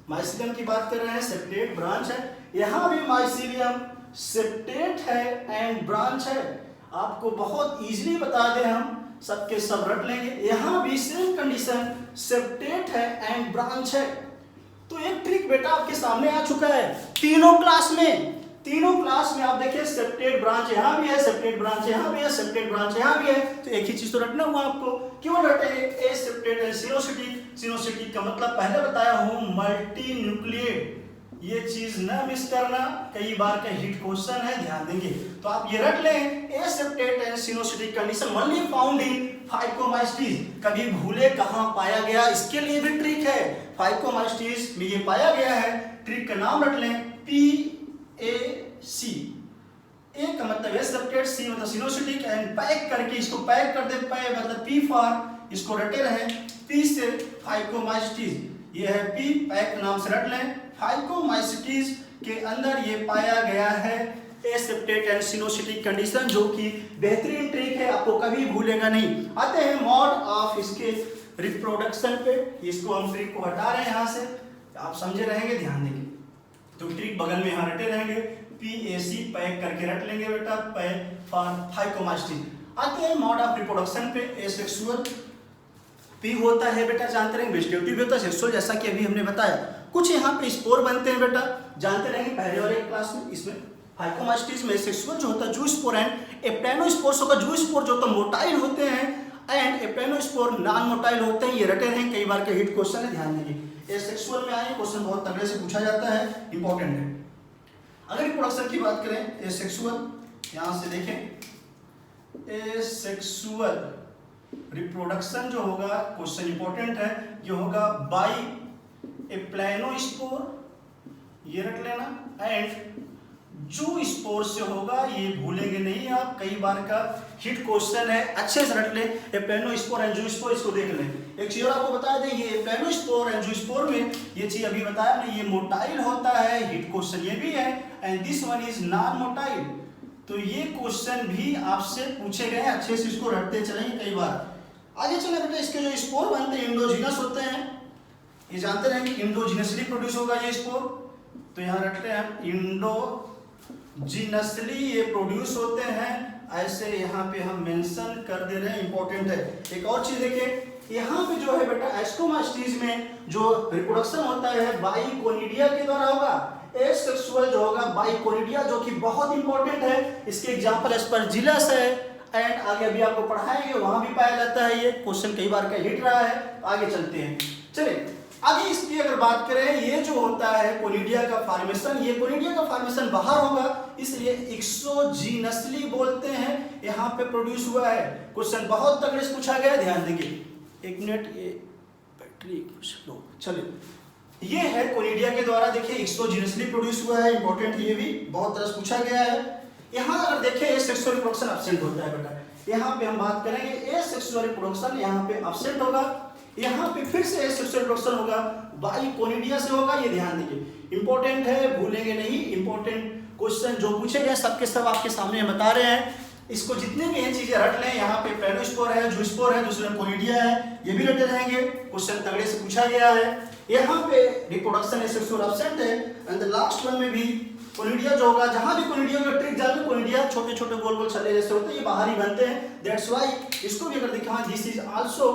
माइसीलियम की बात कर रहे हैं, सेप्टेट ब्रांच है। यहां भी माइसीलियम सेप्टेट है एंड ब्रांच है। आपको बहुत इजीली बता दें, हम सबके सब रट लेंगे। यहां भी सेम कंडीशन, सेप्टेट है एंड ब्रांच है। तो एक ट्रिक बेटा आपके सामने आ चुका है तीनों क्लास में। तीनों क्लास में आप देखिए, सेप्टेट ब्रांच यहां भी है, सेप्टेट ब्रांच यहां भी है, सेप्टेट ब्रांच यहां भी है। तो एक ही चीज तो रटना हुआ आपको। क्यों रटेंगे? Aseptate and सिनोसिटिक। सिनोसिटिक का मतलब पहले बताया हूं मल्टी न्यूक्लिएट, ये चीज न मिस करना, कई बार का हिट क्वेश्चन है, ध्यान देंगे। तो आप ये रट लें, aseptate and coenocytic condition only found in phycomycetes. कभी भूले कहां पाया गया, इसके लिए भी ट्रिक है। फाइकोमास्टीज में ये पाया गया है, ट्रिक का नाम रट लें PAC। ए का मतलब एसेप्टेट, सी मतलब सिनोसिटिक, एंड पैक करके इसको पैक कर दे, पै मतलब P फॉर, इसको रटे रहे, P से फाइकोमास्टीज, ये है P, पैक नाम से रट लें। फाइकोमास्टीज के अंदर ये पाया गया है एसेप्टेट एंड सिनोसिटिक कंडीशन, जो कि बेहतरीन ट्रिक है, आपको कभी भूलेगा नहीं। आते हैं मोड ऑफ इसके रिप्रोडक्शन पे, इसको हम ट्रिक को हटा रहे हैं यहाँ से, आप समझे रहेंगे, ध्यान देंगे। तो ट्रिक बगल में यहाँ रटे रहेंगे, PAC पैक करके रट लेंगे बेटा, पैक फॉर फाइकोमास्टीज। आते हैं मोड ऑफ रिप्रोडक्शन पे, एसेक्सुअल P होता है बेटा, जानते रहेंगे, वेजिटेटिव होता है, सेक्सुअल जैसा कि अभी हमने बताया। कुछ यहाँ पे स्पोर बनते हैं बेटा, जानते रहेंगे पहले वाले क्लास में। इसमें फाइकोमास्टीज में सेक्सुअल जो होता है जूस्पोर एंड एप्टेनोस्पोर होगा। जूस्पोर जो तो मोटाइल होते हैं एंड एप्टेनोस्पोर नॉन मोटाइल होते हैं, ये रटे हैं, कई बार के हिट क्वेश्चन है, ध्यान देंगे। एसेक्सुअल में आए क्वेश्चन बहुत तगड़े से पूछा जाता है, इंपॉर्टेंट है। अगर रिप्रोडक्शन की बात करें, एसेक्सुअल, यहाँ से देखें, एसेक्सुअल रिप्रोडक्शन जो होगा क्वेश्चन इंपॉर्टेंट है, ये होगा बाई एप्लेनोस्पोर, ये रख लेना, एंड जू स्पोर से होगा, ये भूलेंगे नहीं आप, कई बार का हिट क्वेश्चन है, अच्छे से रट ले। एप्लेनोस्पोर एंड जू स्पोर, इसको देख लें। एक चीज और आपको बता दें, ये एप्लेनोस्पोर एंड जू स्पोर में ये चीज अभी बताया हमने, ये मोटाइल होता है, हिट क्वेश्चन ये भी है, and this one is non motile. तो ये क्वेश्चन भी आपसे पूछे गए, अच्छे से इसको रटते चलेंगे कई बार। आगे चले बेटा, इसके जो स्पोर बनते हैं इंडोजिनस होते हैं, ये जानते रहेंगे इंडोजिनसली प्रोड्यूस होगा ये स्पोर। तो यहाँ रखते हैं इंडोजिनसली ये प्रोड्यूस होते हैं, ऐसे यहाँ पे हम मेंशन कर दे रहे हैं, इंपॉर्टेंट है। एक और चीज देखिए, यहाँ पे जो है बेटा एस्कोमास्टीज में जो रिप्रोडक्शन होता है बाइकोनिडिया के द्वारा होगा। एसेक्सुअल जो होगा बाइकोनिडिया, जो कि बहुत इंपॉर्टेंट है। इसके एग्जांपल एस्परजिलस है एंड आगे अभी आपको पढ़ाएंगे वहां भी पाया जाता है। ये क्वेश्चन कई बार का हिट रहा है। आगे चलते हैं, चलिए आगे इसकी अगर बात करें, ये जो होता है कोनिडिया का फॉर्मेशन, ये कोनिडिया का फॉर्मेशन बाहर होगा, इसलिए एक्सोजीनसली बोलते हैं। यहाँ पे प्रोड्यूस हुआ है। क्वेश्चन बहुत तगड़े से पूछा गया, ध्यान देंगे। एक मिनट, ये बैटरी लो, चलिए ये है कोनिडिया के द्वारा, देखिए एक्सोजीनसली प्रोड्यूस हुआ है। इंपॉर्टेंट, ये भी बहुत तरह से पूछा गया है। यहाँ अगर देखें सेक्सुअल रिप्रोडक्शन एब्सेंट होता है बेटा, यहाँ पे हम बात करेंगे ए सेक्सुअल रिप्रोडक्शन यहाँ पे एब्सेंट होगा। यहाँ पे फिर से सेक्सुअल रिप्रोडक्शन होगा, बाई कोनिडिया से होगा। ये ध्यान दीजिए, इंपॉर्टेंट है, भूलेंगे नहीं। इंपॉर्टेंट क्वेश्चन जो पूछे गए सबके सब आपके सामने हम बता रहे हैं। इसको जितने भी हैं चीजें रट लें। यहाँ पे पेडोस्पोर है, जूस्पोर है, दूसरे में कोनिडिया है, ये भी रटे रहेंगे। क्वेश्चन तगड़े से पूछा गया है। यहाँ पे रिप्रोडक्शन है सेक्सुअल एब्सेंट है। एंड द लास्ट वन में भी कोनिडिया जो होगा, जहां भी कोनिडिया का ट्रिक जाने, कोनिडिया छोटे छोटे गोल गोल छल्ले जैसे होते हैं, ये बाहर ही बनते हैं। दैट्स व्हाई इसको भी अगर दिखाएं, दिस इज आल्सो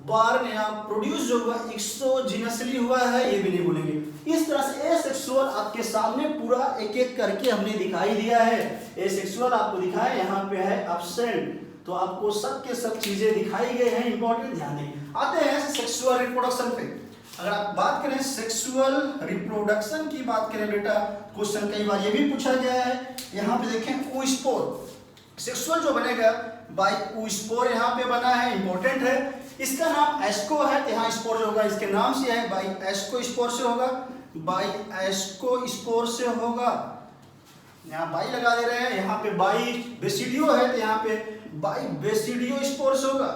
बार ने आप प्रोड्यूस जो हुआ एक्सोजीनसली हुआ है, ये भी नहीं भूलेंगे। इस तरह से एसेक्सुअल आपके सामने पूरा एक एक करके हमने दिखाई दिया है। एसेक्सुअल आपको दिखाया, यहाँ पे है एब्सेंट, तो आपको सब के सब चीजें दिखाई गई हैं। इंपॉर्टेंट, ध्यान दें। आते हैं सेक्सुअल रिप्रोडक्शन पे। अगर आप बात करें सेक्सुअल रिप्रोडक्शन की बात करें बेटा, क्वेश्चन कई बार ये भी पूछा गया है। यहाँ पे देखें oospore, सेक्सुअल जो बनेगा बाय oospore यहाँ पे बना है, इंपॉर्टेंट है। इसका नाम एस्को है, यहाँ स्पोर जो होगा इसके नाम से है, बाय एस्कोस्पोर से होगा, बाय एस्कोस्पोर से होगा। यहाँ बाई लगा दे रहे हैं, यहाँ पे बाई बेसिडियो है तो यहाँ पे बाई बेसिडियो स्पोर से होगा।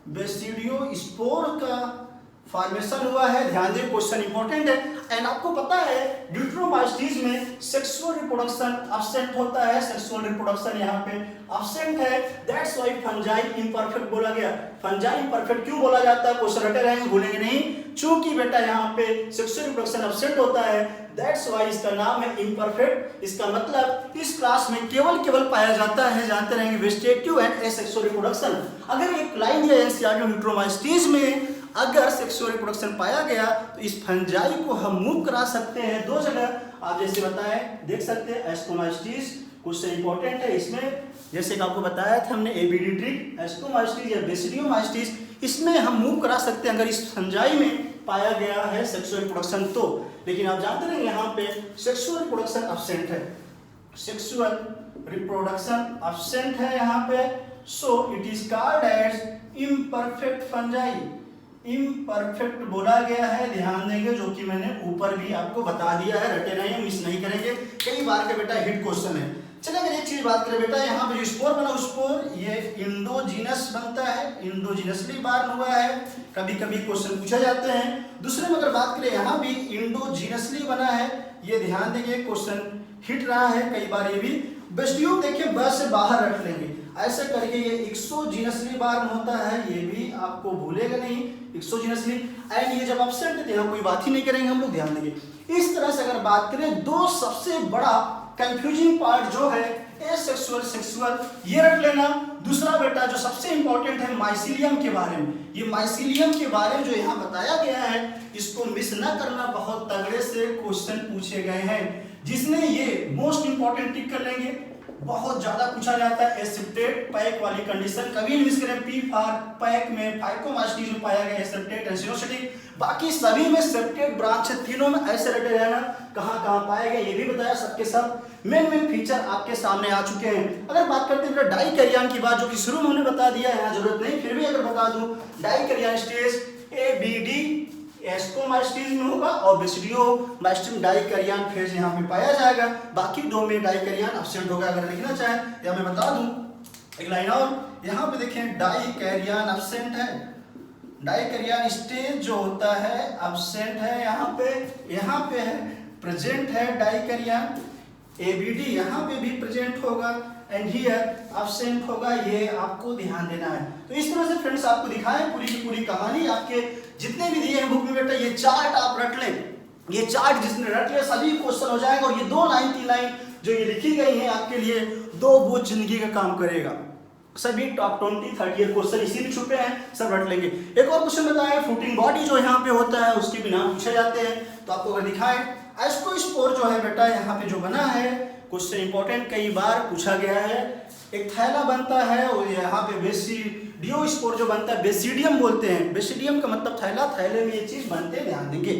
बेसिडियो स्पोर का फॉर्मेशन हुआ है, ध्यान दें, क्वेश्चन इंपॉर्टेंट है। एंड आपको पता है ड्यूटेरोमाइसीज में सेक्सुअल रिप्रोडक्शन एब्सेंट होता है। सेक्सुअल रिप्रोडक्शन यहाँ पे एब्सेंट है, दैट्स व्हाई फंजाई इम्परफेक्ट बोला गया। फंजाई इम्परफेक्ट क्यों बोला जाता है, क्वेश्चन रटे रहेंगे, भूलेंगे नहीं। चूंकि बेटा यहाँ पे सेक्सुअल रिप्रोडक्शन एब्सेंट होता है, दैट्स व्हाई इसका नाम है इम्परफेक्ट। इसका मतलब इस क्लास में केवल पाया जाता है, जानते रहेंगे, वेजिटेटिव एंड एसेक्सुअल रिप्रोडक्शन। अगर एक लाइन या एनसीईआरटी ड्यूटेरोमाइसीज में अगर सेक्सुअल रिप्रोडक्शन पाया गया तो इस फंजाई को हम मूव करा सकते हैं दो जगह। आप जैसे बताएं, देख सकते हैं एस्कोमाइस्टीज, क्वेश्चन इंपॉर्टेंट है इसमें। जैसे कि आपको बताया था हमने एबीडी ट्रिक, एस्कोमाइस्टीज या बेसिडियोमाइस्टीज, इसमें हम मूव करा सकते हैं अगर इस फंजाई में पाया गया है सेक्सुअल रिप्रोडक्शन तो। लेकिन आप जानते हैं यहाँ पे सेक्सुअल रिप्रोडक्शन एब्सेंट है, सेक्सुअल रिप्रोडक्शन एब्सेंट है यहाँ पे, so it is called as imperfect fungi. Imperfect बोला गया है, ध्यान देंगे, जो कि मैंने ऊपर भी आपको बता दिया है, रटे नहीं, मिस नहीं करेंगे। कई बार का बेटा हिट क्वेश्चन है। चलिए अगर एक चीज बात करें बेटा, यहाँ पे जो स्पोर बना, स्पोर ये इंडोजीनस बनता है, इंडोजीनसली बार हुआ है। कभी कभी क्वेश्चन पूछे जाते हैं। दूसरे में अगर बात करें, यहाँ भी इंडोजीनसली बना है, ये ध्यान देंगे, क्वेश्चन हिट रहा है कई बार। ये भी बेसिडियो देखिए बस से बाहर रख लेंगे, ऐसे करके ये एक्सोजीनसली बार होता है, ये भी आपको भूलेगा नहीं, एक्सोजीनसली। एंड ये जब एब्सेंट है यहाँ कोई बात ही नहीं करेंगे हम लोग, ध्यान देंगे। इस तरह से अगर बात करें, दो सबसे बड़ा कंफ्यूजिंग पार्ट जो है एसेक्सुअल सेक्सुअल, ये रख लेना। दूसरा बेटा जो सबसे इंपॉर्टेंट है माइसीलियम के बारे में, ये माइसीलियम के बारे में जो यहाँ बताया गया है, इसको मिस न करना, बहुत तगड़े से क्वेश्चन पूछे गए हैं। जिसने ये मोस्ट इंपॉर्टेंट टिक कर लेंगे, बहुत ज्यादा पूछा जाता है। एसेप्टेट पैक वाली कंडीशन कभी नहीं मिस करें। पी फॉर पैक में फाइकोमास्टीज में पाया गया एसेप्टेट एंड सिनोसिटिक, बाकी सभी में सेप्टेट ब्रांच है, तीनों में ऐसे रटे रहना। कहां कहां पाए गए ये भी बताया, सबके सब मेन फीचर आपके सामने आ चुके हैं। अगर बात करते हैं डाई कैरियन की बात, जो कि शुरू में हमने बता दिया है, यहाँ जरूरत नहीं, फिर भी अगर बता दूं, डाई कैरियन स्टेज एबीडी एस्कोमाइस्टीज में होगा और बेसिडियोमाइस्टीज डाइकैरियन फेज यहाँ पे पाया जाएगा। बाकी दो में डाइकैरियन एब्सेंट होगा। अगर लिखना चाहें या मैं बता दूं एक लाइन और, यहाँ पे देखें डाइकैरियन एब्सेंट है, डाइकैरियन स्टेज जो होता है एब्सेंट है, यहाँ पे है प्रेजेंट है डाइकैरियन। एबीडी यहाँ पे भी प्रेजेंट होगा एंड हियर एब्सेंट होगा, ये आपको ध्यान देना है। तो इस तरह से फ्रेंड्स आपको दिखाएं पूरी की पूरी कहानी, आपके जितने भी दिए हैं बुक में बेटा, ये चार्ट आप रट लें। ये चार्ट जिसने रट लिया सभी क्वेश्चन हो जाएगा। और ये 2 लाइन 3 लाइन जो ये लिखी गई है आपके लिए, 2 बोझ जिंदगी का काम करेगा। सभी टॉप 20 30 ईयर क्वेश्चन इसी में छुपे हैं, सब रट लेंगे। एक और क्वेश्चन बताया, फ्रूटिंग बॉडी जो यहाँ पे होता है उसके भी नाम पूछे जाते हैं। तो आपको अगर दिखाएं, एस्कोस्पोर जो है बेटा यहाँ पे जो बना है, क्वेश्चन इंपॉर्टेंट कई बार पूछा गया है। एक थैला बनता है और यहाँ पे बेसिडियोस्पोर जो बनता है, बेसिडियम बोलते हैं। बेसिडियम का मतलब थैला, थैले में ये चीज बनते, ध्यान देंगे।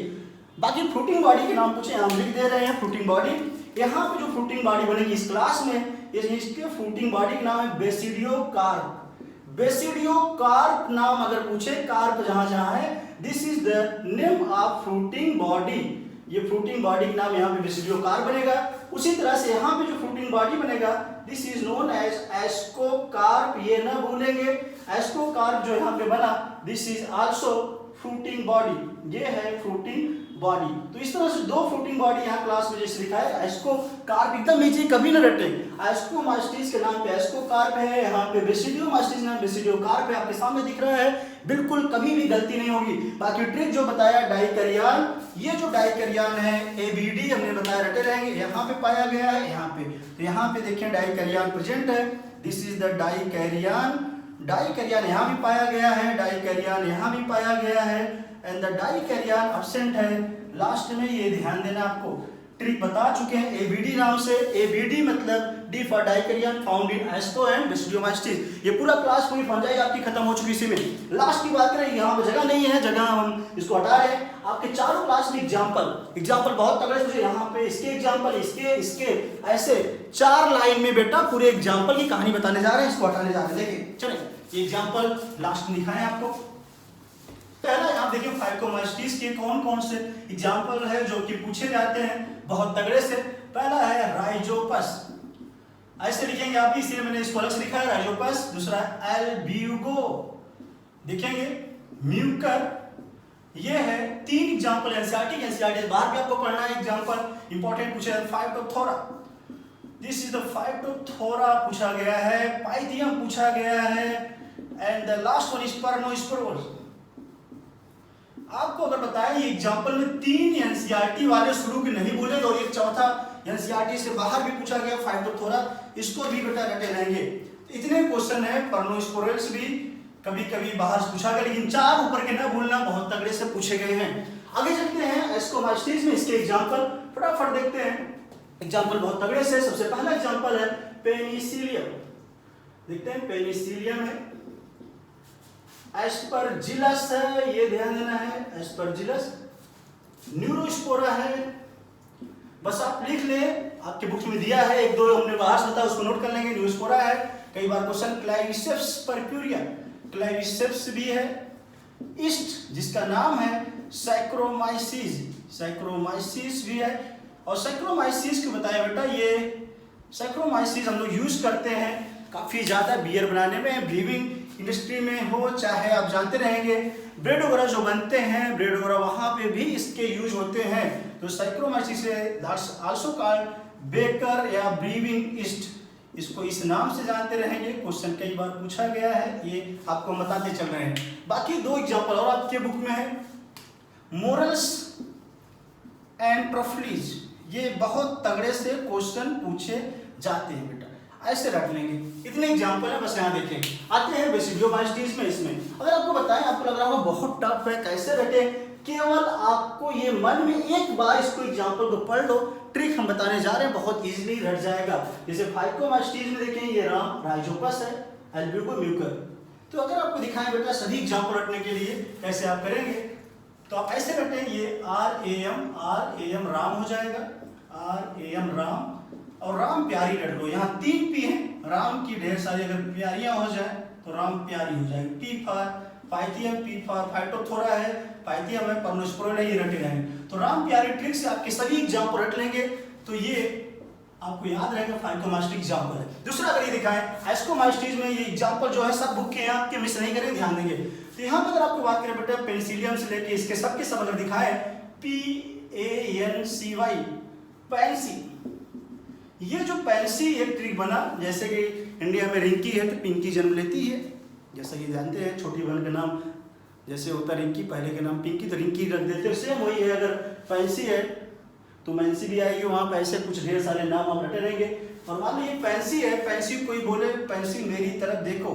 बाकी फ्रूटिंग बॉडी के नाम पूछे, हम लिख दे रहे हैं फ्रूटिंग बॉडी। यहाँ पे जो फ्रूटिंग बॉडी बनेगी इस क्लास में, इसके फ्रूटिंग बॉडी का नाम है बेसिडियोकार्प। बेसिडियोकार्प नाम अगर पूछे, कार्प जहां जहां है, this is the name of fruiting body. ये फ्रूटिंग बॉडी का नाम यहाँ पे बेसिडियोकार्प बनेगा। उसी तरह से यहाँ पे जो फ्रूटिंग बॉडी बनेगा, this is known as ascocarp. ये ना भूलेंगे, एस्कोकार्प जो यहाँ पे बना, this is also fruiting body. ये है फ्रूटिंग बॉडी। तो इस तरह से दो फ्रूटिंग बॉडी यहाँ क्लास में जैसे लिखा है, एस्कोकार्प एकदम नीचे कभी न रटे। एस्कोमास्टिस के नाम पे एस्कोकार्प है, यहाँ पे बेसिडियोमास्टिस नाम बेसिडियोकार्प है, आपके सामने दिख रहा है। बिल्कुल कभी भी गलती नहीं होगी। बाकी ट्रिक जो बताया डाइकैरियन, ये जो डाइकैरियन है एबीडी हमने बताया रटे रहेंगे। यहाँ पे पाया गया है, यहाँ पे, तो यहाँ पे देखिए डाइकैरियन प्रेजेंट है, this is the dikaryon. Dikaryon यहाँ भी पाया गया है, डाइकैरियन यहाँ भी पाया गया है, एंड द डाइकैरियन एब्सेंट है लास्ट में। ये ध्यान देना, आपको ट्रिक बता चुके हैं एबीडी नाम से। एबीडी मतलब D for dikaryon found in asco and basidiomycetes. ये पूरा क्लास पूरी बन जाएगी आपकी, खत्म हो चुकी इसी में। लास्ट की बात करें, यहाँ पे जगह नहीं है, जगह हम इसको हटा रहे हैं। आपके चारों क्लास में एग्जाम्पल बहुत तगड़े से, यहाँ पे इसके एग्जाम्पल, इसके ऐसे 4 लाइन में बेटा पूरे एग्जाम्पल की कहानी बताने जा रहे हैं, इसको हटाने जा रहे हैं। देखिए चलिए, ये एग्जाम्पल लास्ट में दिखाएं आपको। पहला यहाँ देखिए फाइकोमास्टिस के कौन कौन से एग्जाम्पल है जो कि पूछे जाते हैं बहुत तगड़े से। पहला है राइजोपस, ऐसे लिखेंगे आप, इसलिए मैंने इसको अलग से लिखा है राइजोपस। दूसरा एल्ब्यूगो, देखेंगे म्यूकर। ये है 3 एग्जाम्पल एनसीईआरटी बाहर भी आपको पढ़ना है एग्जाम्पल इंपॉर्टेंट पूछे। Phytophthora, this is the Phytophthora पूछा गया है। पाइथियम पूछा गया है, and the last one is Peronospora. आपको अगर बताया ये एग्जाम्पल में 3 एनसीईआरटी वाले शुरू के नहीं बोलेगा, और एक चौथा एनसीईआरटी से बाहर भी पूछा गया फाइटोप्थोरा, इसको भी बेटा रटे रहेंगे। इतने क्वेश्चन है, पर्नोस्पोरोस भी कभी कभी बाहर से पूछा गया, लेकिन 4 ऊपर के ना भूलना, बहुत तगड़े से पूछे गए हैं। आगे चलते हैं एस्कोमास्टिस में, इसके एग्जाम्पल फटाफट देखते हैं। एग्जाम्पल बहुत तगड़े से, सबसे पहला एग्जाम्पल है पेनिसिलियम। देखते हैं, पेनिसिलियम है, एस्परजिलस है, ये ध्यान देना है, एस्परजिलस। न्यूरोस्पोरा है, बस आप लिख ले, आपके बुक में दिया है, 1-2 हमने बाहर से बताया, उसको नोट कर लेंगे। न्यूरोस्पोरा है, कई बार क्वेश्चन। क्लाइसेप्स परक्यूरिया, क्लाइसेप्स भी है। ईस्ट, जिसका नाम है सैक्रोमाइसिस, सैक्रोमाइसिस भी है। और सैक्रोमाइसिस को बताया बेटा, ये सैक्रोमाइसिस हम लोग यूज करते हैं काफी ज्यादा बियर बनाने में, ब्रीविंग इंडस्ट्री में हो, चाहे आप जानते रहेंगे ब्रेड वगैरह जो बनते हैं, ब्रेड वगैरह वहां पे भी इसके यूज होते हैं। तो सैक्रोमाइसिस आल्सो कॉल्ड बेकर या ब्रीविंग ईस्ट, इसको इस नाम से जानते रहेंगे। क्वेश्चन कई बार पूछा गया है, ये आपको बताते चल रहे हैं। बाकी 2 एग्जाम्पल और आपके बुक में है, मोरल्स एंड ट्रफलीज। ये बहुत तगड़े से क्वेश्चन पूछे जाते हैं बेटा, ऐसे रख लेंगे। इतने एग्जाम्पल है, बस यहाँ देखें। आते हैं बेसिडियोमास्टिस में। इसमें अगर आपको बताएं, आपको लग रहा होगा बहुत टफ है, कैसे रटे, केवल आपको ये मन में एक बार इसको एग्जाम्पल को पढ़ लो, ट्रिक हम बताने जा रहे हैं, बहुत इजीली रट जाएगा। जैसे फाइकोमास्टिस में देखें, ये राइजोपस है, एल्ब्यूगो, म्यूकर। तो अगर आपको दिखाएं बेटा सभी एग्जाम्पल रटने के लिए कैसे आप करेंगे, तो आप ऐसे रटें, ये RAM राम हो जाएगा, RAM राम, और राम प्यारी रट लो। यहाँ 3 P है, राम की ढेर सारी अगर प्यारियां हो जाए तो राम प्यारी हो जाएगी। P for Pythium, P for Phytophthora है, पाइथियम है, पर्नोस्पोरोस है, ये रटे रहेंगे। तो राम प्यारी ट्रिक से आपके सभी एग्जाम्पल रट लेंगे, तो ये आपको याद रहेगा फाइकोमास्टिस एग्जाम्पल है। दूसरा अगर ये दिखाएं, एस्कोमास्टिस में ये एग्जाम्पल जो है सब बुक के हैं आपके, मिस नहीं करें, ध्यान देंगे। तो यहाँ पर अगर आपको बात करें बेटा पेनिसिलियम से लेके इसके सबके सब अगर दिखाएं, PANCY, पैंसी। ये जो पैंसी एक ट्रिक बना, जैसे कि इंडिया में रिंकी है तो पिंकी जन्म लेती है, जैसा कि जानते हैं छोटी बहन का नाम जैसे होता रिंकी, पहले के नाम पिंकी, तो रिंकी रख देते हैं, सेम वही है। अगर पैंसी है तो मैंसी भी आएगी, वहाँ पे ऐसे कुछ ढेर सारे नाम आप रटे रहेंगे। और मान लीजिए पैंसी है, पैंसी कोई बोले पैंसी मेरी तरफ देखो,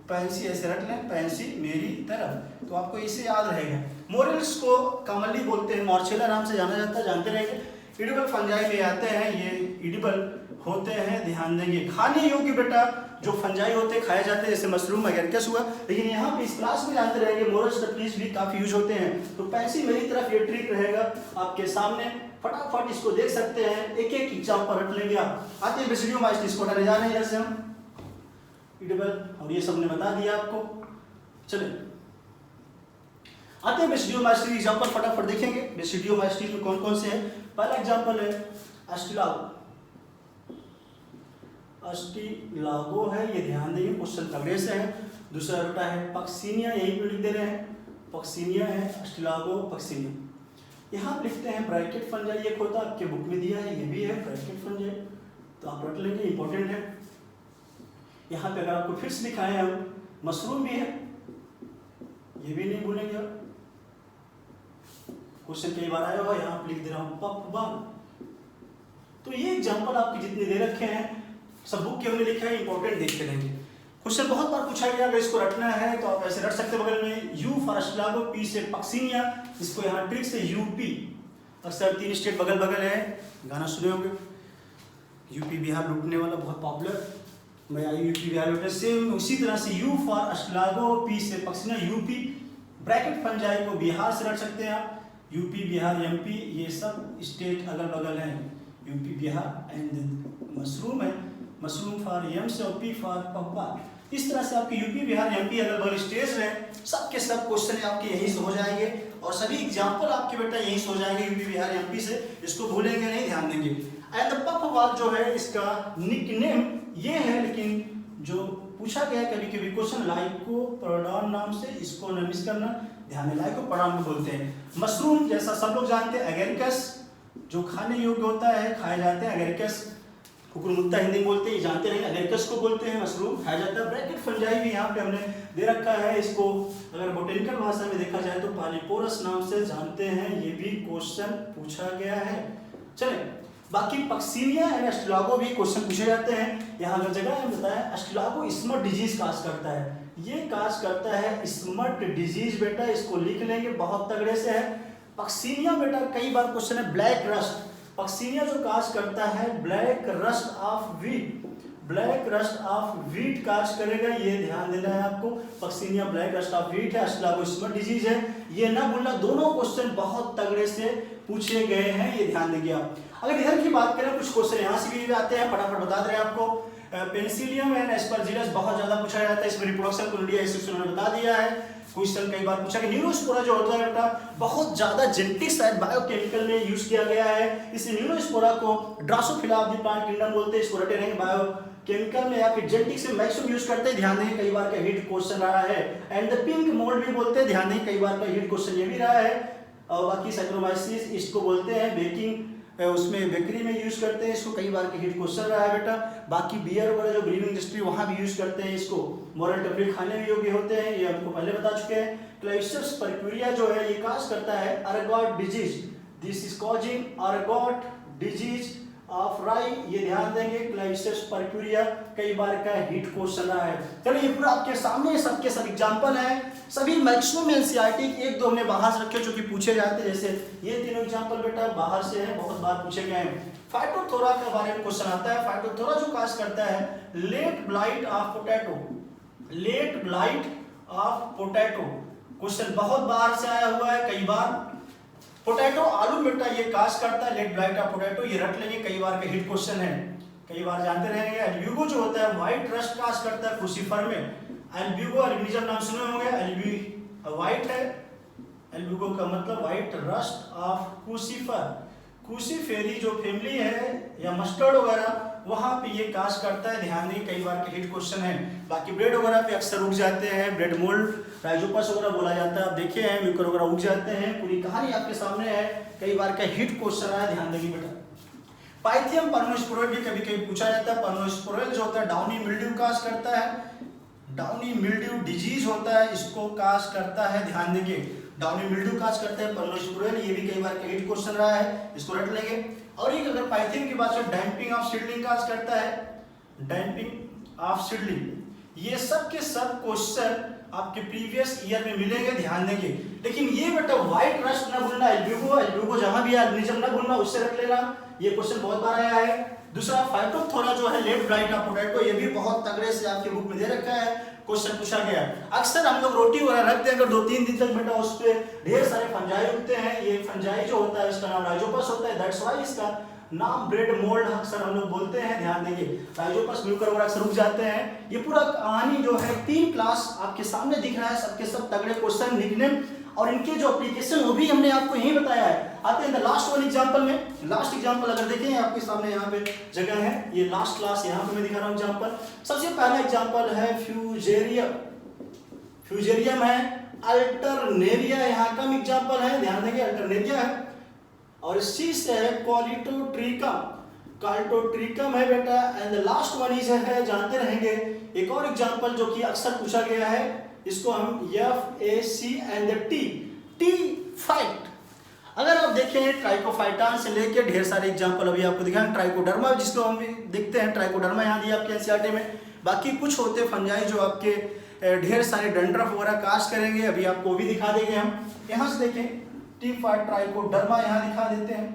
पैंसी ऐसे रट लें, पैंसी मेरी तरफ, तो आपको इसे याद रहेगा। मोरल्स को कॉमनली बोलते हैं, मॉर्चेला नाम से जाना जाता है, जानते रहेंगे। एडिबल फंजाई में आते हैं, ये एडिबल होते हैं, ध्यान देंगे। खाने योग्य बेटा जो फंजाई होते हैं, खाए जाते हैं, जैसे मशरूम एगेरिकस हुआ। लेकिन यहाँ पे इस क्लास में जानते रहेंगे मोरस टप्लीज भी काफी यूज होते हैं। तो पेंसिल मेरी तरफ ये ट्रिक रहेगा आपके सामने, फटाफट इसको देख सकते हैं, एक एक एग्जाम्पल रट लेंगे आप। आते हैं बेसिडियो माइस्टिस को हटाने जा रहे हैं इधर से हम, एडिबल और ये सब ने बता दिया आपको। चलिए आते हैं बेसिडियो माइस्टिस एग्जाम्पल, फटाफट देखेंगे बेसिडियो माइस्टिस में कौन कौन से हैं। पहला एग्जाम्पल है अस्टिलागो, अस्टिलागो है, ये ध्यान देंगे, क्वेश्चन तगड़े से है। दूसरा बेटा है पक्सिनिया, यही पे लिख दे रहे हैं, पक्सिनिया है, अस्टिलागो पक्सिनिया। यहाँ लिखते हैं ब्रैकेट फंजाई, एक होता है आपके बुक में दिया है, ये भी है ब्रैकेट फंजाई, तो आप रट लेंगे, इंपॉर्टेंट है। यहाँ पे अगर आपको फिर से दिखाएं हम, मशरूम भी है, ये भी नहीं भूलेंगे आप, क्वेश्चन कई बार आया होगा, यहाँ पे लिख दे रहा हूँ पपबाल। तो ये एग्जाम्पल आपके जितने दे रखे हैं सब बुक के हमने लिखा है, इंपॉर्टेंट देखते रहेंगे। क्वेश्चन बहुत बार पूछा गया, अगर इसको रटना है तो आप ऐसे रट सकते हैं बगल में, यू फॉर अस्टिलागो, पी से पक्सिनिया, इसको यहाँ ट्रिक से यूपी, अक्सर 3 स्टेट बगल बगल है, गाना सुने होंगे, यूपी बिहार लूटने वाला बहुत पॉपुलर, मैं आई यूपी बिहार लूटने, सेम उसी तरह से यू फॉर अस्टिलागो, पी से पक्सिनिया, यूपी। ब्रैकेट फंजाई को बिहार से रट सकते हैं आप, यूपी बिहार एमपी, ये सब स्टेट अगल बगल हैं, यूपी बिहार। एंड मशरूम है, मशरूम फॉर एम से, और पी फॉर पब्बा। इस तरह से आपके यूपी बिहार एमपी अगल बगल स्टेट हैं, सब के सब क्वेश्चन आपके यहीं से हो जाएंगे और सभी एग्जाम्पल आपके बेटा यहीं से हो जाएंगे यूपी बिहार एमपी से, इसको भूलेंगे नहीं, ध्यान देंगे। एंड पफवाल जो है इसका निकनेम ये है, लेकिन जो पूछा गया कभी कभी क्वेश्चन लाइकोपोडॉन नाम से, इसको न मिस करना, ध्यान है, लाइकोपोडॉन को बोलते हैं। मशरूम जैसा सब लोग जानते हैं, एगेरिकस जो खाने योग्य होता है, खाए जाते हैं, एगेरिकस कुकुरमुत्ता हिंदी में बोलते हैं, जानते हैं, एगेरिकस को बोलते हैं, मशरूम खाया जाता है। ब्रैकेट फंजाई भी यहाँ पे हमने दे रखा है, इसको अगर बोटेनिकल भाषा में देखा जाए तो पालीपोरस नाम से जानते हैं, ये भी क्वेश्चन पूछा गया है। चले बाकी पक्सिनिया एंड अस्टिलागो भी क्वेश्चन पूछे जाते हैं। यहाँ अगर जगह है बताया, अस्टिलागो स्मट डिजीज काज करता है, ये काज करता है स्मट डिजीज बेटा, इसको लिख लेंगे, बहुत तगड़े से है। पक्सिनिया बेटा कई बार क्वेश्चन है ब्लैक रस्ट, पक्सिनिया जो काज करता है black rust of wheat, black rust of wheat cause करेगा, ये ध्यान देना है आपको। Puccinia black rust of wheat है, अस्टिलागो स्मट डिजीज है, ये ना भूलना, दोनों क्वेश्चन बहुत तगड़े से पूछे गए हैं, ये ध्यान देंगे आप। अगर इधर की बात करें, कुछ क्वेश्चन यहाँ से भी आते हैं, फटाफट बता दे रहे हैं आपको। पेनिसिलियम एंड एस्परजिलस बहुत ज्यादा पूछा जाता है, इसमें रिप्रोडक्शन कोलोनिया इस उन्होंने बता दिया है। क्वेश्चन कई बार पूछा कि न्यूरोस्पोरा जो होता है बेटा बहुत ज्यादा जेनेटिक साइड बायोकेमिकल में यूज किया गया है, इसलिए न्यूरोस्पोरा को Drosophila of the plant kingdom बोलते हैं, इसको रटे रहेंगे, बायोकेमिकल में या फिर जेनेटिक से मैक्सिमम यूज करते हैं, ध्यान देंगे, कई बार का हिट क्वेश्चन रहा है। एंड द पिंक मोल्ड भी बोलते हैं, ध्यान देंगे, कई बार का हिट क्वेश्चन ये भी रहा है। और बाकी सैक्रोमाइसिस इसको बोलते हैं, बेकिंग उसमें बेकरी में यूज करते हैं इसको, कई बार के हिट क्वेश्चन रहा है बेटा। बाकी बियर वगैरह जो ब्रीविंग इंडस्ट्री वहां भी यूज करते हैं इसको, मोरल टेबलेट खाने में योग्य होते हैं, ये आपको पहले बता चुके हैं। क्लाइस्टर्स परक्यूरिया जो है ये काज करता है ergot disease, this is causing ergot disease of राई, ये ध्यान देंगे। क्लाइस्टर्स परक्यूरिया कई बार का हिट क्वेश्चन रहा है। चलिए ये पूरा आपके सामने सबके सब एग्जांपल हैं, सभी मैक्सिमम एनसीईआरटी, एक दो हमने बाहर से रखे जो कि पूछे जाते हैं, जैसे ये तीनों एग्जांपल बेटा बाहर से हैं, बहुत बार पूछे गए हैं। फाइटोथोरा के बारे में क्वेश्चन आता है, फाइटोथोरा जो काज करता है late blight of potato, late blight of potato, question बहुत बाहर से आया हुआ है, कई बार। पोटैटो आलू बेटा ये काज करता है, लेट ब्लाइट ऑफ पोटैटो, ये रट लेंगे, कई बार का हिट क्वेश्चन है, कई बार जानते रहेंगे। एल्ब्यूगो जो होता है व्हाइट रस्ट काज करता है क्रूसीफर में, एल्ब्यूगो ऑर्गेनिज्म नाम सुने होंगे, एल्ब्यू व्हाइट है, एल्ब्यूगो का मतलब व्हाइट रस्ट ऑफ क्रूसीफर, क्रूसीफेरी जो फैमिली है या मस्टर्ड वगैरह वहां पे ये काज करता है, ध्यान दें, कई बार के हिट क्वेश्चन है। बाकी ब्रेड वगैरह पे अक्सर उग जाते हैं, ब्रेड मोल्ड राइजोपस वगैरह बोला जाता है, आप देखे हैं, म्यूकर वगैरह उग जाते हैं, पूरी कहानी आपके सामने है, कई बार का हिट क्वेश्चन है, ध्यान देंगे बेटा। पाइथियम पर्नोस्पोरल भी कभी कभी पूछा जाता है, पर्नोस्पोरल जो होता है डाउनी मिल्ड्यू काज करता है, डाउनी मिल्ड्यू डिजीज होता है, इसको काज करता है, ध्यान देंगे, डाउनी मिल्ड्यू काज करता है पर्नोस्पोरल, ये भी कई बार का हिट क्वेश्चन रहा है, इसको रट लेंगे। और एक अगर पाइथियम की बात करें, डैम्पिंग ऑफ सीडलिंग काज करता है, डैम्पिंग ऑफ सीडलिंग, ये सब के सब क्वेश्चन आपके प्रीवियस ईयर में मिलेंगे, ध्यान देंगे। लेकिन ये बेटा व्हाइट रस्ट ना भूलना, एल्ब्यूगो जहां भी एल्बिनिज्म ना भूलना, उससे रख लेना, ये क्वेश्चन बहुत बार आया है। दूसरा फाइटोप्थोरा जो है लेफ्ट ब्लाइट ऑफ पोटैटो, ये भी बहुत तगड़े से आपके बुक में दे रखा है, क्वेश्चन पूछा गया। अक्सर हम लोग रोटी वगैरह रख देंगे 2-3 दिन तक बेटा, उस पे ढेर सारे फंजाई उगते हैं। ये फंजाई जो होता है इसका नाम राइजोपस होता है, दैट्स व्हाई इसका नाम ब्रेड मोल्ड अक्सर हम लोग बोलते हैं, ध्यान देंगे। राइजोपस म्यूकर वगैरह अक्सर रुक जाते हैं। ये पूरा कहानी जो है 3 क्लास आपके सामने दिख रहा है, सबके सब तगड़े क्वेश्चन, निकनेम और इनके जो एप्लीकेशन वो भी हमने आपको यहीं बताया है। आते हैं लास्ट वन एग्जांपल में। लास्ट एग्जांपल अगर देखें आपके सामने यहाँ पे जगह है, ये लास्ट क्लास यहाँ पे मैं दिखा रहा हूँ एग्जांपल। सबसे पहला एग्जांपल है फ्यूजेरियम है, अल्टरनेरिया यहाँ का एग्जांपल है, ध्यान देंगे अल्टरनेरिया है। और सी से है काल्टोट्रिकम है बेटा। And the last one is है, जानते रहेंगे, एक और एग्जांपल जो कि अक्सर पूछा गया है, इसको हम FAC एंड टी फाइट। अगर आप देखें ट्राइकोफाइटान से लेके ढेर सारे एग्जांपल अभी आपको दिखाएं। ट्राइकोडर्मा जिसको हम देखते हैं, ट्राइकोडर्मा यहाँ दिया आपके एनसीईआरटी में। बाकी कुछ होते फंजाई जो आपके ढेर सारे डंड्रफ वगैरह कास्ट करेंगे, अभी आपको भी दिखा देंगे हम। यहाँ से देखें टी5 ट्राइकोडर्मा यहाँ दिखा देते हैं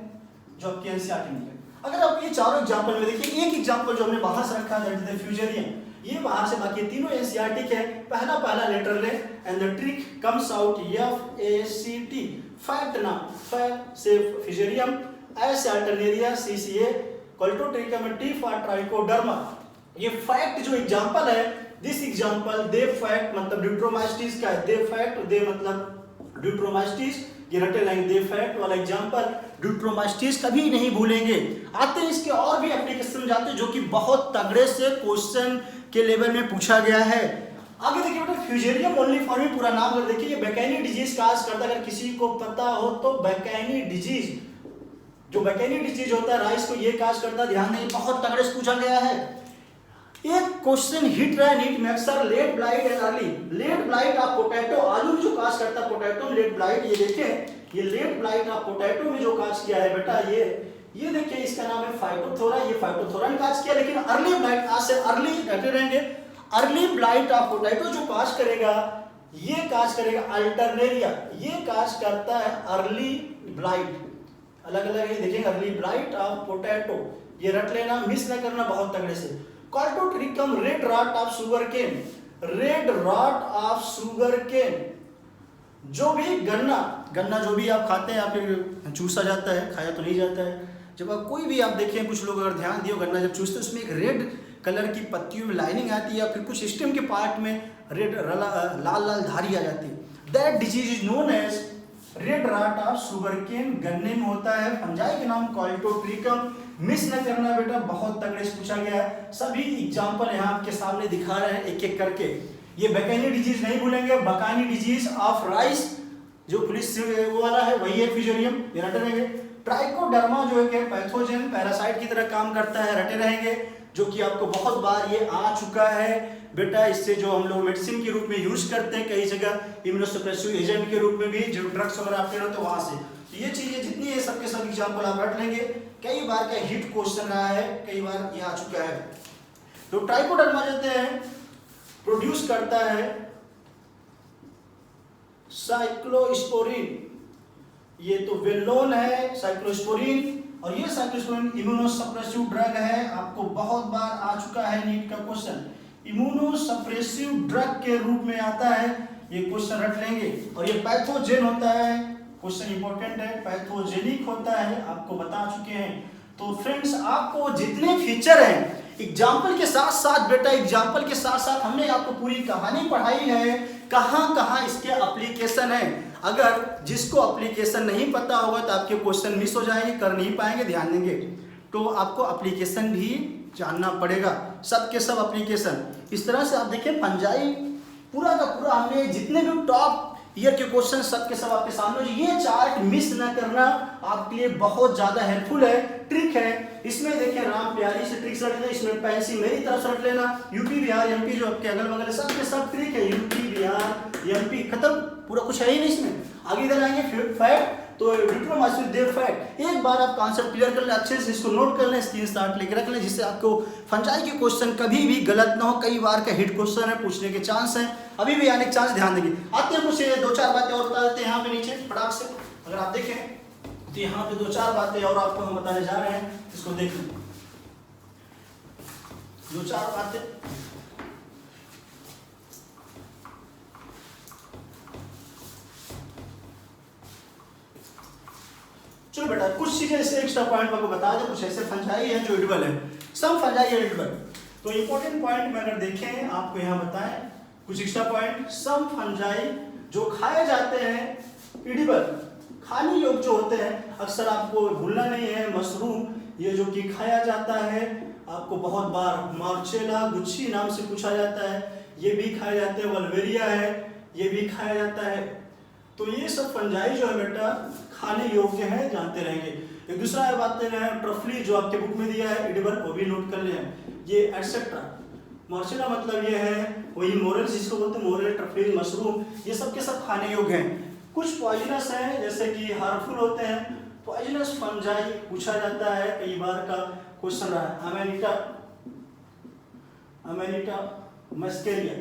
जो आपके एनसीईआरटी में। अगर आप ये चारों एग्जांपल में देखिए, एक एग्जांपल जो हमने बाहर से रखा है फ्यूजेरियम, ये बाहर से, बाकी तीनों एनसीईआरटी के। पहला लेटर ले and the trick comes out FACT, fact ना, फैक्ट से फ्यूजेरियम, एस अल्टरनेरिया, CCA काल्टोट्रिकम, टी5 ट्राइकोडर्मा। ये फैक्ट जो एग्जांपल है, दिस एग्जांपल दे फैक्ट मतलब ड्यूट्रोमाइस्टिस का है, दे फैक्ट दे मतलब ड्यूट्रोमाइस्टिस, ये रटे लाइन दे फैक्ट वाला एग्जांपल ड्यूट्रोमाइस्टिस कभी नहीं भूलेंगे। आते हैं इसके और भी एप्लीकेशन जाते हैं जो कि बहुत तगड़े से क्वेश्चन के लेवल में पूछा गया है। आगे देखिए बेटा, फ्यूजेरियम ओनली फॉर्मी पूरा नाम अगर देखिए, ये बैकानी डिजीज काज करता है। अगर किसी को पता हो तो बैकानी डिजीज, जो बैकानी डिजीज होता है राइस को, ये काज करता है, ध्यान दें, बहुत तगड़े से पूछा गया है। एक क्वेश्चन हिट रहा है नीट में अक्सर, late blight and early. Late blight of potato, आलू में जो काज करता है पोटैटो में लेट ब्लाइट, ये देखें, ये लेट ब्लाइट ऑफ पोटैटो में जो काज किया है बेटा, ये देखिए, इसका नाम है फाइटोप्थोरा, ये फाइटोप्थोरा ने काज किया। लेकिन अर्ली ब्लाइट, आज से अर्ली कहते रहेंगे, अर्ली ब्लाइट ऑफ पोटैटो जो काज करेगा, ये काज करेगा अल्टरनेरिया, ये काज करता है अर्ली ब्लाइट। अलग अलग ये देखेंगे, अर्ली ब्लाइट ऑफ पोटैटो, ये रट लेना, मिस ना करना बहुत तगड़े से। Colletotrichum red rot of sugar cane, red rot of sugar cane, जो भी गन्ना जो भी आप खाते हैं, आप चूसा जाता है, खाया तो नहीं जाता है। जब आप कोई भी आप देखें, कुछ लोग अगर ध्यान दियो, गन्ना जब चूसते हैं उसमें एक रेड कलर की पत्तियों में लाइनिंग आती है, या फिर कुछ स्टेम के पार्ट में रेड लाल धारी आ जाती है। That disease is known as red rot of sugar cane, गन्ने में होता है। फंजाई के नाम काल्टोट्रिकम, मिस न करना बेटा, बहुत तगड़े से पूछा गया है। सभी एग्जांपल यहाँ आपके सामने दिखा रहे हैं एक एक करके। ये बैकानी डिजीज नहीं भूलेंगे, बकानी डिजीज ऑफ राइस जो पुलिस वो वाला है, वही है फ्यूजेरियम, ये रटे रहेंगे। ट्राइकोडर्मा जो है पैथोजन पैरासाइट की तरह काम करता है, रटे रहेंगे, जो कि आपको बहुत बार ये आ चुका है बेटा। इससे जो हम लोग मेडिसिन के रूप में यूज करते हैं कई जगह, इम्यूनोसप्रेसिव एजेंट के रूप में भी, जो ड्रग्स वगैरह आपके होते हैं वहां से। तो ये चीजें जितनी है सबके सब एग्जाम्पल आप रट लेंगे। कई बार का हिट क्वेश्चन रहा है, कई बार ये आ चुका है। तो ट्राइकोडर्मा कहते हैं प्रोड्यूस करता है साइक्लोस्पोरिन, ये तो वेल नोन है साइक्लोस्पोरिन, और ये साइक्लोस्पोरिन इम्यूनोसप्रेसिव ड्रग है, आपको बहुत बार आ चुका है नीट का क्वेश्चन। इम्यूनोसप्रेसिव ड्रग के रूप में आता है, ये क्वेश्चन रट लेंगे। और ये पैथोजेन होता है, क्वेश्चन इंपॉर्टेंट है, पैथोजेनिक होता है, आपको बता चुके हैं। तो फ्रेंड्स, आपको जितने फीचर हैं एग्जाम्पल के साथ साथ बेटा, एग्जाम्पल के साथ साथ हमने आपको पूरी कहानी पढ़ाई है, कहाँ कहाँ इसके एप्लीकेशन है। अगर जिसको एप्लीकेशन नहीं पता होगा तो आपके क्वेश्चन मिस हो जाएंगे, कर नहीं पाएंगे, ध्यान देंगे। तो आपको एप्लीकेशन भी जानना पड़ेगा, सब के सब एप्लीकेशन। इस तरह से आप देखें, फंजाई पूरा का पूरा हमने जितने भी टॉप ईयर के क्वेश्चन सब के सब आपके सामने। ये चार्ट मिस ना करना आपके लिए बहुत ज्यादा हेल्पफुल है, ट्रिक है। इसमें देखिए राम प्यारी से ट्रिक्स रख लेना, इसमें पैंसी मेरी तरफ से रख लेना, यूपी बिहार एमपी जो आपके अगल बगल सब के सब ट्रिक है, यूपी बिहार एमपी खत्म, पूरा कुछ है ही नहीं इसमें। आगे इधर आएंगे फैक्ट, तो डिप्लोमेसी दे फैक्ट। एक बार आप कॉन्सेप्ट क्लियर कर लें, अच्छे से इसको नोट कर लें, स्क्रीनशॉट लेके रख लें, जिससे आपको फंजाई के क्वेश्चन कभी भी गलत ना हो। कई बार का हिट क्वेश्चन है, पूछने के चांस है। अभी भी आने के चांस, ध्यान देंगे। आते हैं कुछ 2-4 बातें और बता देते हैं यहाँ पे नीचे फटाक से। अगर आप देखें तो यहाँ पे 2-4 बातें और आपको हम बताने जा रहे हैं, इसको देख लें। 2-4 बातें। चलो बेटा कुछ चीजें ऐसे एक्स्ट्रा पॉइंट आपको बता दें, कुछ ऐसे फंजाई है जो एडिबल है, सम फंजाई है एडिबल। तो इंपॉर्टेंट पॉइंट में अगर देखें आपको यहाँ बताएं कुछ एक्स्ट्रा पॉइंट। सम फंजाई जो खाए जाते हैं एडिबल, खाने योग्य जो होते हैं, अक्सर आपको भूलना नहीं है। मशरूम ये जो कि खाया जाता है, आपको बहुत बार मार्चेला गुच्छी नाम से पूछा जाता है, ये भी खाया जाता है। वल्वेरिया है, ये भी खाया जाता है। तो ये सब फंजाई जो है बेटा खाने योग्य है, जानते रहेंगे। एक दूसरा बात है ट्रफली जो आपके बुक में दिया है एडिबल, वो भी नोट कर लें। ये एटसेट्रा, मार्चेला मतलब ये है वही मोरल जिसको बोलते हैं, मोरल, ट्रफली, मशरूम, ये सब के सब खाने योग्य हैं। कुछ पॉइजनस हैं जैसे कि हार्मफुल होते हैं। पॉइजनस फंजाई पूछा जाता है, कई बार का क्वेश्चन रहा है। अमेनिटा मस्केरिया,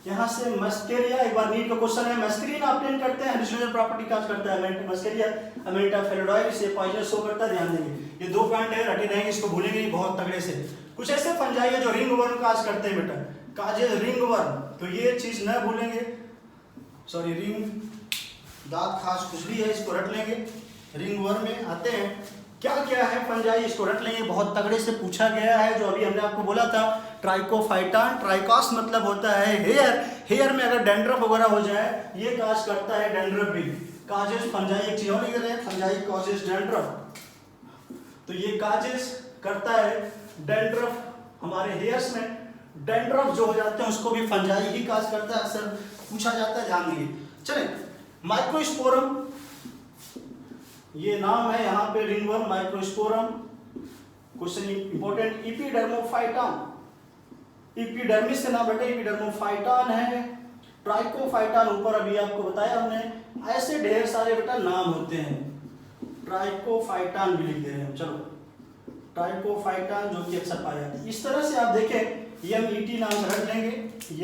यहाँ से मस्केरिया एक बार नीट का क्वेश्चन है। मस्करीन ऑब्टेन करते हैं, हेलुसिनोजन प्रॉपर्टी काज करता है मस्केरिया। अमेनिटा फेलोडाइड से पॉइजनस शो करता है, ध्यान देंगे। ये 2 पॉइंट है, रटे रहेंगे, इसको भूलेंगे नहीं बहुत तगड़े से। कुछ ऐसे फंजाई है जो रिंग वर्म काज करते हैं बेटा, काजेज रिंग वर्म, तो ये चीज न भूलेंगे। सॉरी, रिंग दांत खास खुजली है, इसको रट लेंगे। रिंग वर्म में आते हैं क्या क्या है फंजाई, इसको रट लेंगे, बहुत तगड़े से पूछा गया है। जो अभी हमने आपको बोला था ट्राइकोफाइटान, ट्राइकॉस मतलब होता है हेयर, हेयर में अगर डैंड्रफ वगैरह हो जाए ये काज करता है, डैंड्रफ भी काजेज फंजाई। एक चीज और लिख रहे हैं, फंजाई कॉजेज डैंड्रफ, तो ये काजेज करता है डैंड्रफ। हमारे हेयर्स में डैंड्रफ जो हो जाते हैं उसको भी फंजाई ही काज करता है, अक्सर पूछा जाता है, ध्यान दीजिए। चले माइक्रोस्पोरम, ये नाम है यहाँ पे ringworm, Microsporum. Question important, Epidermophyton, epidermis से नाम बेटा, इपीडर्मोफाइटान है। ट्राइकोफाइटान ऊपर अभी आपको बताया हमने। ऐसे ढेर सारे बेटा नाम होते हैं। ट्राइकोफाइटान भी लिख दे रहे हैं, चलो ट्राइकोफाइटान जो कि अक्सर पाए जाते हैं। इस तरह से आप देखें एमईटी नाम से रख लेंगे,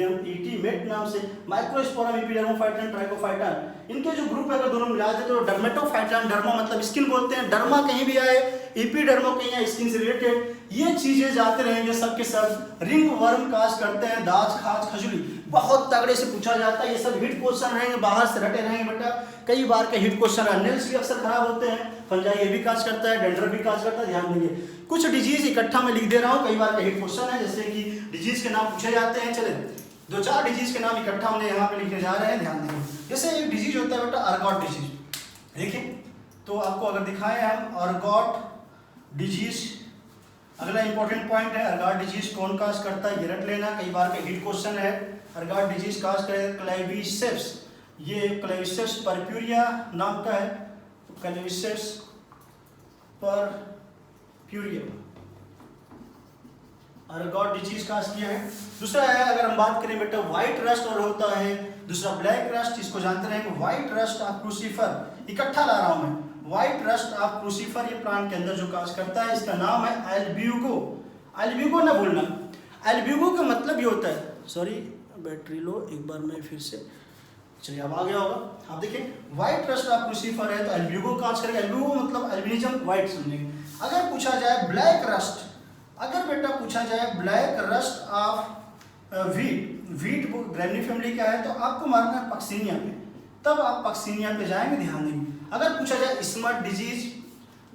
एमईटी मेट नाम से। माइक्रोस्पोरम, इपीडर्मोफाइटान, ट्राइकोफाइटान, इनके जो ग्रुप है अगर दोनों मिला दे तो डर्मेटोफाइटान, डर्मा मतलब स्किन बोलते हैं, डर्मा कहीं भी आए, इपीडर्मो कहीं आए, स्किन से रिलेटेड, ये चीजें जाते रहेंगे सब के सब। रिंग वर्म काज करते हैं, दाज खाज खजुली, बहुत तगड़े से पूछा जाता है। ये सब हिट क्वेश्चन रहेंगे, बाहर से रटे रहेंगे बेटा, कई बार के हिट क्वेश्चन है। नेल्स भी अक्सर खराब होते हैं, फंजाई ये भी काज करता है, डेंड्रफ भी काज करता है, ध्यान देंगे। कुछ डिजीज इकट्ठा में लिख दे रहा हूँ, कई बार के हिट क्वेश्चन है, जैसे कि डिजीज के नाम पूछे जाते हैं। चले 2-4 डिजीज के नाम इकट्ठा हमने यहाँ पे लिखने जा रहे हैं, ध्यान देंगे। जैसे एक डिजीज होता है बेटा अर्गॉट डिजीज, देखिए तो आपको अगर दिखाएं हम अर्गॉट डिजीज, अगला इंपॉर्टेंट पॉइंट है अर्गॉट डिजीज कौन काज करता है, ये रट लेना, कई बार का हिट क्वेश्चन है। अर्गॉट डिजीज काज करे क्लेविसेप्स, ये क्लेविसेप्स परप्यूरिया नाम का है, Claviceps purpurea ergot disease cause किया है। दूसरा है अगर हम बात करें बेटा व्हाइट रस्ट और होता है, दूसरा ब्लैक रस्ट, इसको जानते रहेंगे। व्हाइट रस्ट ऑफ क्रूसीफर, इकट्ठा ला रहा हूं मैं, व्हाइट रस्ट ऑफ क्रूसीफर ये प्लांट के अंदर जो काज करता है, इसका नाम है एल्ब्यूगो। एल्ब्यूगो ना भूलना, एल्ब्यूगो का मतलब ये होता है, सॉरी बैटरी लो, एक बार मैं फिर से, चलिए अब आ गया होगा। आप देखिए व्हाइट रस्ट ऑफ क्रूसीफर है तो एल्ब्यूगो काज करेगा। एल्ब्यूगो मतलब एल्बिनिज्म, व्हाइट समझेंगे। अगर पूछा जाए ब्लैक रस्ट, अगर बेटा पूछा जाए black rust of wheat, wheat granny family का है, तो आपको मारना है पक्सिनिया पे, तब आप पक्सिनिया पे जाएंगे, ध्यान देंगे। अगर पूछा जाए स्मट डिजीज,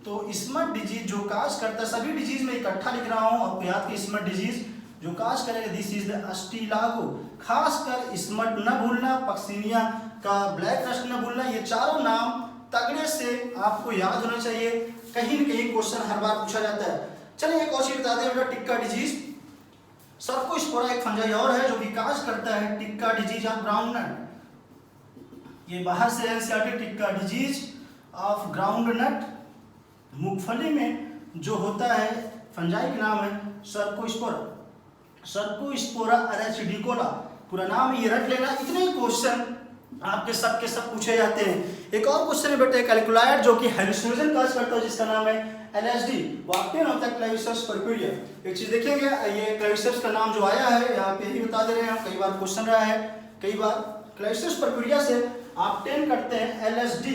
तो स्मट डिजीज जो काज करता है, सभी डिजीज में इकट्ठा लिख रहा हूं, आपको याद कि स्मट डिजीज जो काज करेगा, दिस इज द अस्टिलागो। खासकर स्मट न भूलना, पक्सिनिया का ब्लैक रस्ट न भूलना, ये चारों नाम तगड़े से आपको याद होना चाहिए, कहीं न कहीं क्वेश्चन हर बार पूछा जाता है। चलिए एक और चीज बता दें बेटा, टिक्का डिजीज, सर्कोस्पोरा एक फंजाई और है जो कि काज करता है, tikka disease of groundnut, ये बाहर से NCERT, tikka disease of groundnut, मूंगफली में जो होता है फंजाई का नाम है सर्कोस्पोरा, सर्कोस्पोरा अरेचिडिकोला, पूरा नाम ये रख लेना। इतने क्वेश्चन आपके सब के सब पूछे जाते हैं। एक और क्वेश्चन है बेटा कैलकुलाइड जो कि हेलुसिनोजन काज करता है, जिसका नाम है LSD, वाक्टेन होता है क्लेविसेप्स परप्यूरिया। एक चीज देखेंगे, ये क्लेविसेप्स का नाम जो आया है यहाँ पे ही बता दे रहे हैं हम, कई बार क्वेश्चन रहा है। कई बार क्लाइसिस प्रक्रिया से ऑब्टेन करते हैं LSD,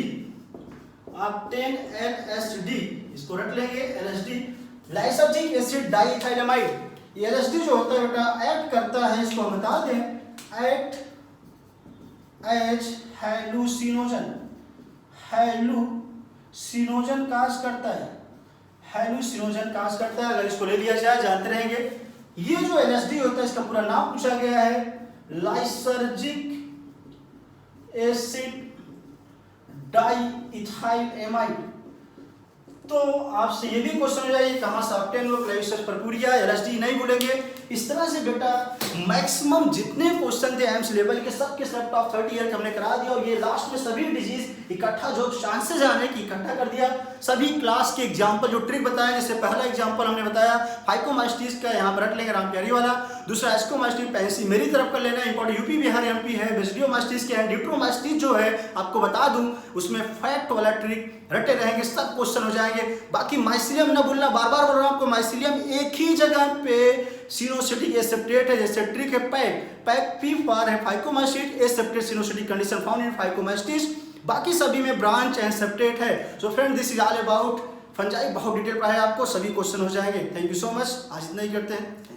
ऑब्टेन LSD, इसको रट लेंगे LSD, लाइसर्जिक एसिड डाइइथाइलामाइड। ये LSD जो होता है बेटा एक्ट करता है, इसको हम बता दें, एक्ट एज हैलुसिनोजन, हैलुसिनोजन काज करता है, हैलुसिनोजन काज करता है। अगर इसको ले लिया जाए जानते रहेंगे। ये जो LSD होता है इसका पूरा नाम पूछा गया है लाइसर्जिक एसिड डाइइथाइलामाइड। तो आपसे ये भी क्वेश्चन हो जाए कहां से ऑब्टेन हुआ क्लाइसिस प्रक्रिया, LSD नहीं भूलेंगे। इस तरह से बेटा मैक्सिमम जितने क्वेश्चन थे एम्स लेवल के सब के सब टॉप 30 ईयर के हमने करा दिया, और ये लास्ट में सभी डिजीज इकट्ठा जो चांसेस आने की इकट्ठा कर दिया। सभी क्लास के एग्जाम्पल जो ट्रिक बताया, जैसे पहला एग्जाम्पल हमने बताया फाइकोमास्टिस का, यहाँ पर रट लेंगे राम प्यारी वाला। दूसरा एस्कोमास्टिस पेंसी मेरी तरफ कर लेना इंपॉर्टेंट, यूपी बिहार MP है। बेसिडियोमास्टिस के ड्यूट्रोमास्टिस जो है आपको बता दूं, उसमें फैक्ट वाला ट्रिक रटे रहेंगे, सब क्वेश्चन हो जाएंगे। बाकी माइसिलियम न भूलना, बार बार बोल रहा हूं आपको, माइसिलियम एक ही जगह पे सिनोसिटिक एसेप्टेट है, जैसे ट्रिक है पैक P फॉर है फाइकोमास्टिस, एसेप्टेट सिनोसिटिक कंडीशन फाउंड इन फाइकोमास्टिस। बाकी सभी में ब्रांच एंड सेप्टेट है। So friend this is all about fungi, बहुत डिटेल पढ़ाया आपको, सभी क्वेश्चन हो जाएंगे। थैंक यू सो मच, आज इतना ही करते हैं।